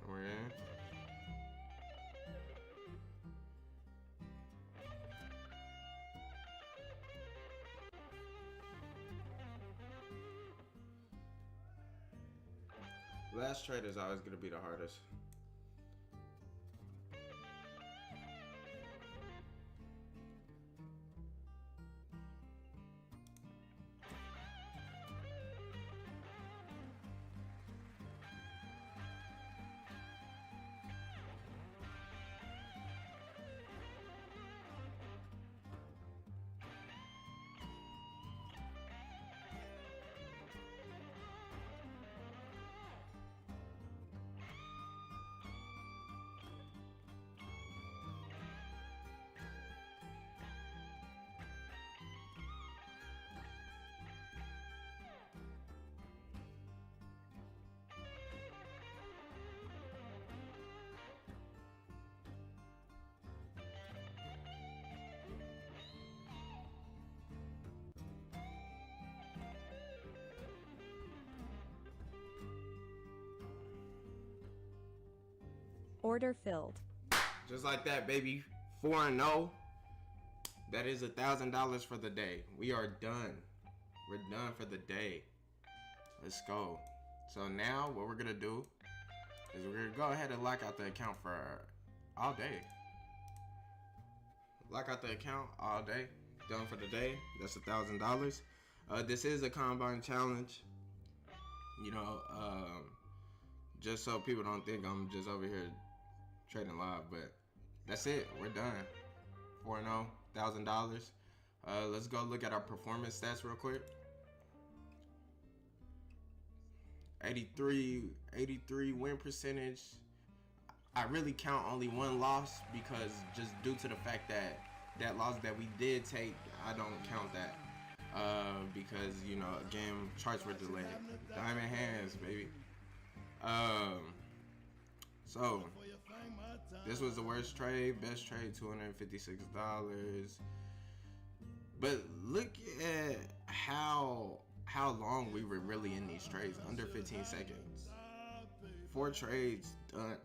We're in. Last trade is always going to be the hardest. Order filled. Just like that, baby. 4-0. That is $1,000 for the day. We are done. We're done for the day. Let's go. So now what we're gonna do is we're gonna go ahead and lock out the account for all day. Lock out the account all day. Done for the day. That's $1,000. This is a combine challenge. You know, just so people don't think I'm just over here trading live, but that's it. We're done. 4-0, $1,000. Let's go look at our performance stats real quick. 83 win percentage. I really count only one loss because just due to the fact that that loss that we did take, I don't count that because, you know, again, charts were delayed. Diamond hands, baby. So this was the worst trade. Best trade, $256. But look at how long we were really in these trades. Under 15 seconds. 4 trades done.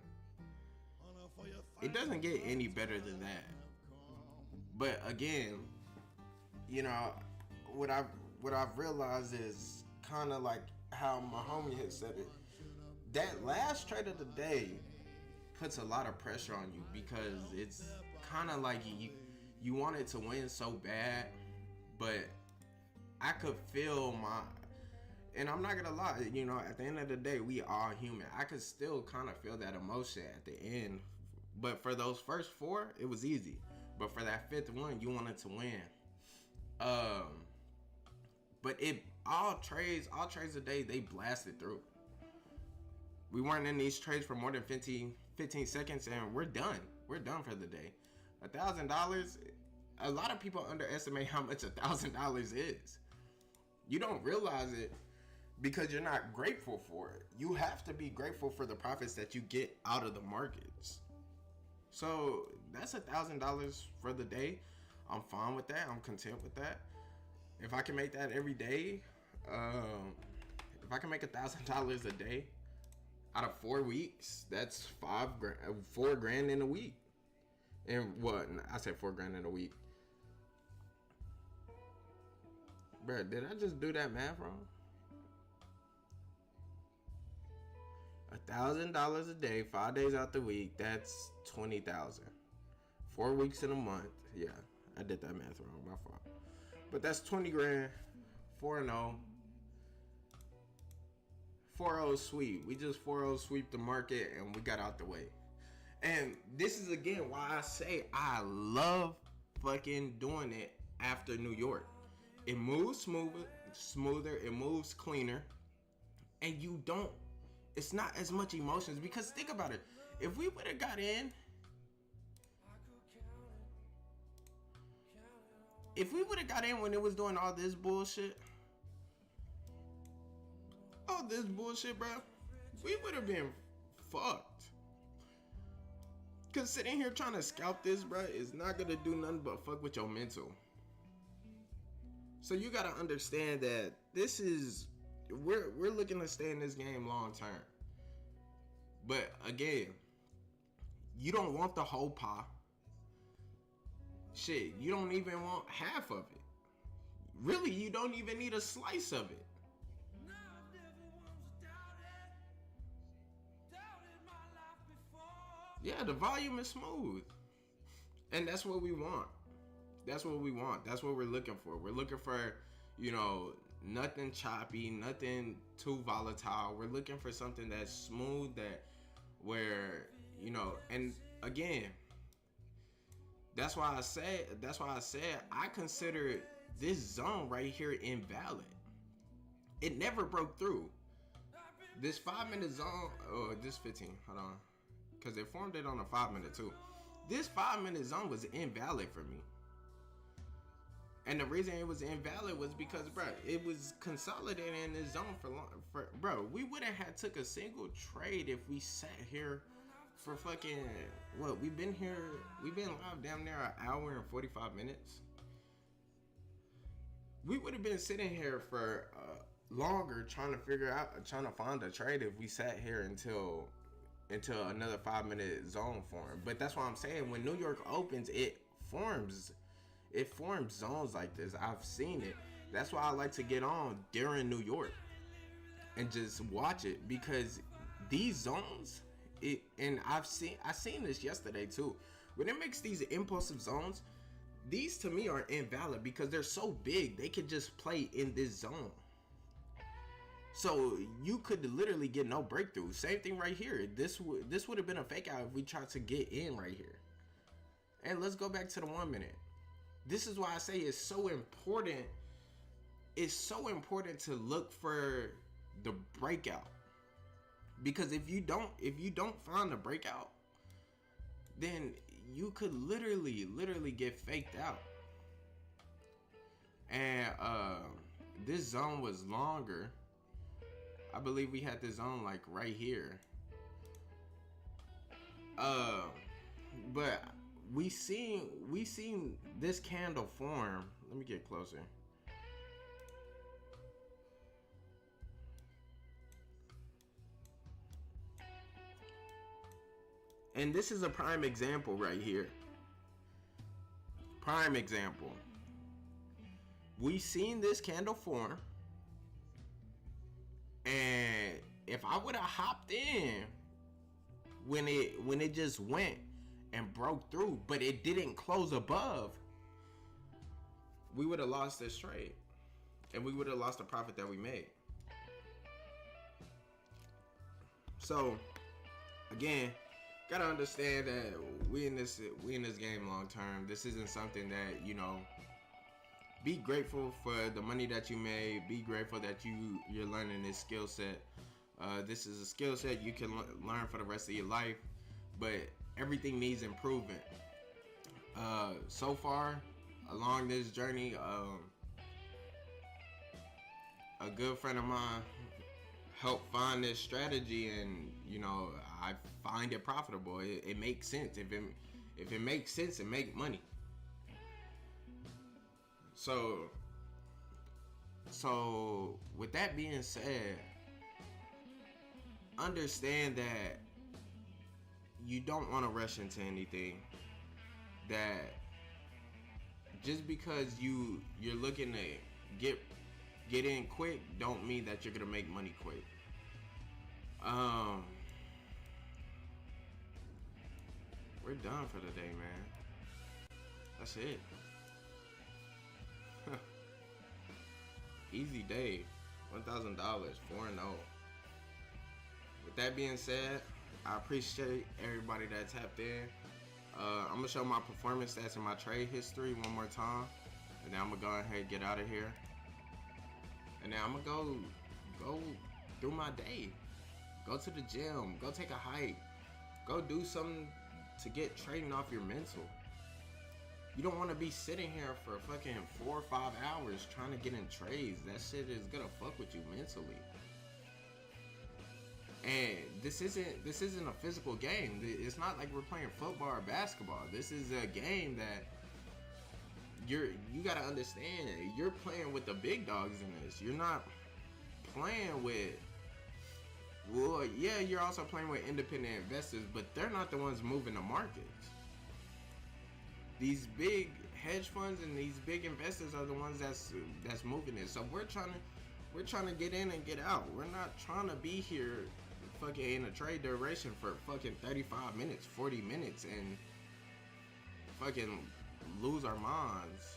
It doesn't get any better than that. But again, you know, what I've realized is kind of like how my homie had said it. That last trade of the day puts a lot of pressure on you because it's kind of like you want it to win so bad, but I could feel and I'm not gonna lie, you know, at the end of the day, we are human. I could still kind of feel that emotion at the end, but for those first 4, it was easy. But for that 5th one, you wanted to win. But all trades a day, they blasted through. We weren't in these trades for more than 15 seconds, and we're done. We're done for the day. $1,000. A lot of people underestimate how much $1,000 is. You don't realize it because you're not grateful for it. You have to be grateful for the profits that you get out of the markets. So that's $1,000 for the day. I'm fine with that. I'm content with that. If I can make that every day, if I can make $1,000 a day out of 4 weeks, that's $4,000 in a week. And what? I said $4,000 in a week. Bruh, did I just do that math wrong? $1,000 a day, 5 days out the week, that's 20,000. 4 weeks in a month. Yeah, I did that math wrong, my fault. But that's 20 grand, 4-0. 4-0 sweep. We just 4-0 sweep the market and we got out the way. And this is again why I say I love fucking doing it after New York. It moves smoother, it moves cleaner, and you don't, it's not as much emotions, because think about it. If we would have got in, when it was doing all this bullshit, bro, we would have been fucked. Cause sitting here trying to scalp this, bro, is not gonna do nothing but fuck with your mental. So you gotta understand that this is, we're looking to stay in this game long term. But again, you don't want the whole pie. Shit, you don't even want half of it. Really, you don't even need a slice of it. Yeah, the volume is smooth. And that's what we want. That's what we want. That's what we're looking for. We're looking for, nothing choppy, nothing too volatile. We're looking for something that's smooth, where, and again, that's why I said I consider this zone right here invalid. It never broke through. This 5-minute zone, this 15, hold on. Because they formed it on a 5-minute too. This 5-minute zone was invalid for me. And the reason it was invalid was because, bro, it was consolidating in this zone for long. Bro, we wouldn't have took a single trade if we sat here for fucking, what, we've been live damn near an hour and 45 minutes. We would have been sitting here for longer trying to find a trade if we sat here until another 5-minute zone formed. But that's why I'm saying, when New York opens, it forms zones like this. I've seen it. That's why I like to get on during New York and just watch it, because these zones, and I seen this yesterday too. When it makes these impulsive zones, these to me are invalid because they're so big. They could just play in this zone. So you could literally get no breakthrough. Same thing right here. This would have been a fake out if we tried to get in right here. And let's go back to the 1 minute. This is why I say it's so important. It's so important to look for the breakout. Because if you don't find the breakout, then you could literally get faked out. And this zone was longer. I believe we had this zone like right here. But we seen this candle form. Let me get closer. And this is a prime example right here. Prime example. We seen this candle form. And if I would have hopped in when it just went and broke through, but it didn't close above, we would have lost this trade. And we would have lost the profit that we made. So, again, gotta understand that we in this game long term. This isn't something that, be grateful for the money that you made. Be grateful that you're learning this skill set. This is a skill set you can learn for the rest of your life, but everything needs improvement. So far along this journey, a good friend of mine helped find this strategy, and I find it profitable. It makes sense. If it makes sense, it makes money. So with that being said, understand that you don't want to rush into anything. That just because you're looking to get in quick don't mean that you're gonna make money quick. We're done for the day, man. That's it. Easy day. $1,000, 4-0. With that being said, I appreciate everybody that tapped in. I'm gonna show my performance stats and my trade history one more time, and then I'm gonna go ahead and get out of here. And then I'm gonna go through my day. Go to the gym. Go take a hike. Go do something to get trading off your mental. You don't want to be sitting here for fucking 4 or 5 hours trying to get in trades. That shit is gonna fuck with you mentally. And this isn't a physical game. It's not like we're playing football or basketball. This is a game that you gotta understand. You're playing with the big dogs in this. You're not playing with. Well, yeah, you're also playing with independent investors, but they're not the ones moving the markets. These big hedge funds and these big investors are the ones that's moving it. So we're trying to get in and get out. We're not trying to be here fucking in a trade duration for fucking 35 minutes, 40 minutes and fucking lose our minds.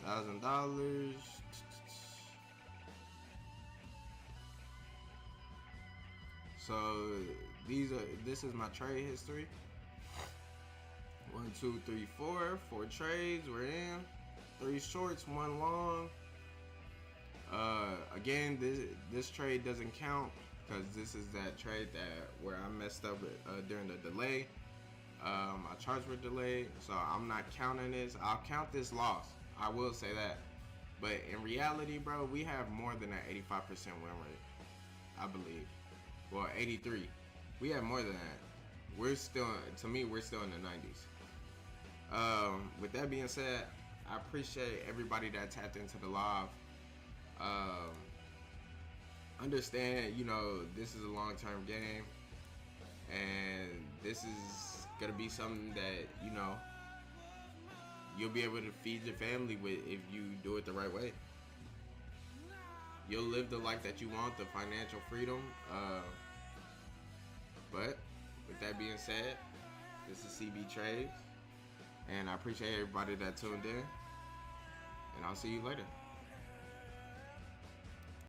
$1,000. So this is my trade history. 1, 2, 3, 4 trades. We're in 3 shorts, 1 long. Again, this trade doesn't count because this is that trade where I messed up during the delay. My charts were delayed, so I'm not counting this. I'll count this loss. I will say that. But in reality, bro, we have more than an 85% win rate, I believe. Well, 83. We have more than that. We're still in the 90s. With that being said, I appreciate everybody that tapped into the live. Understand, this is a long-term game, and this is gonna be something that you'll be able to feed your family with if you do it the right way. You'll live the life that you want, the financial freedom. But with that being said, this is CB Trades, and I appreciate everybody that tuned in, and I'll see you later.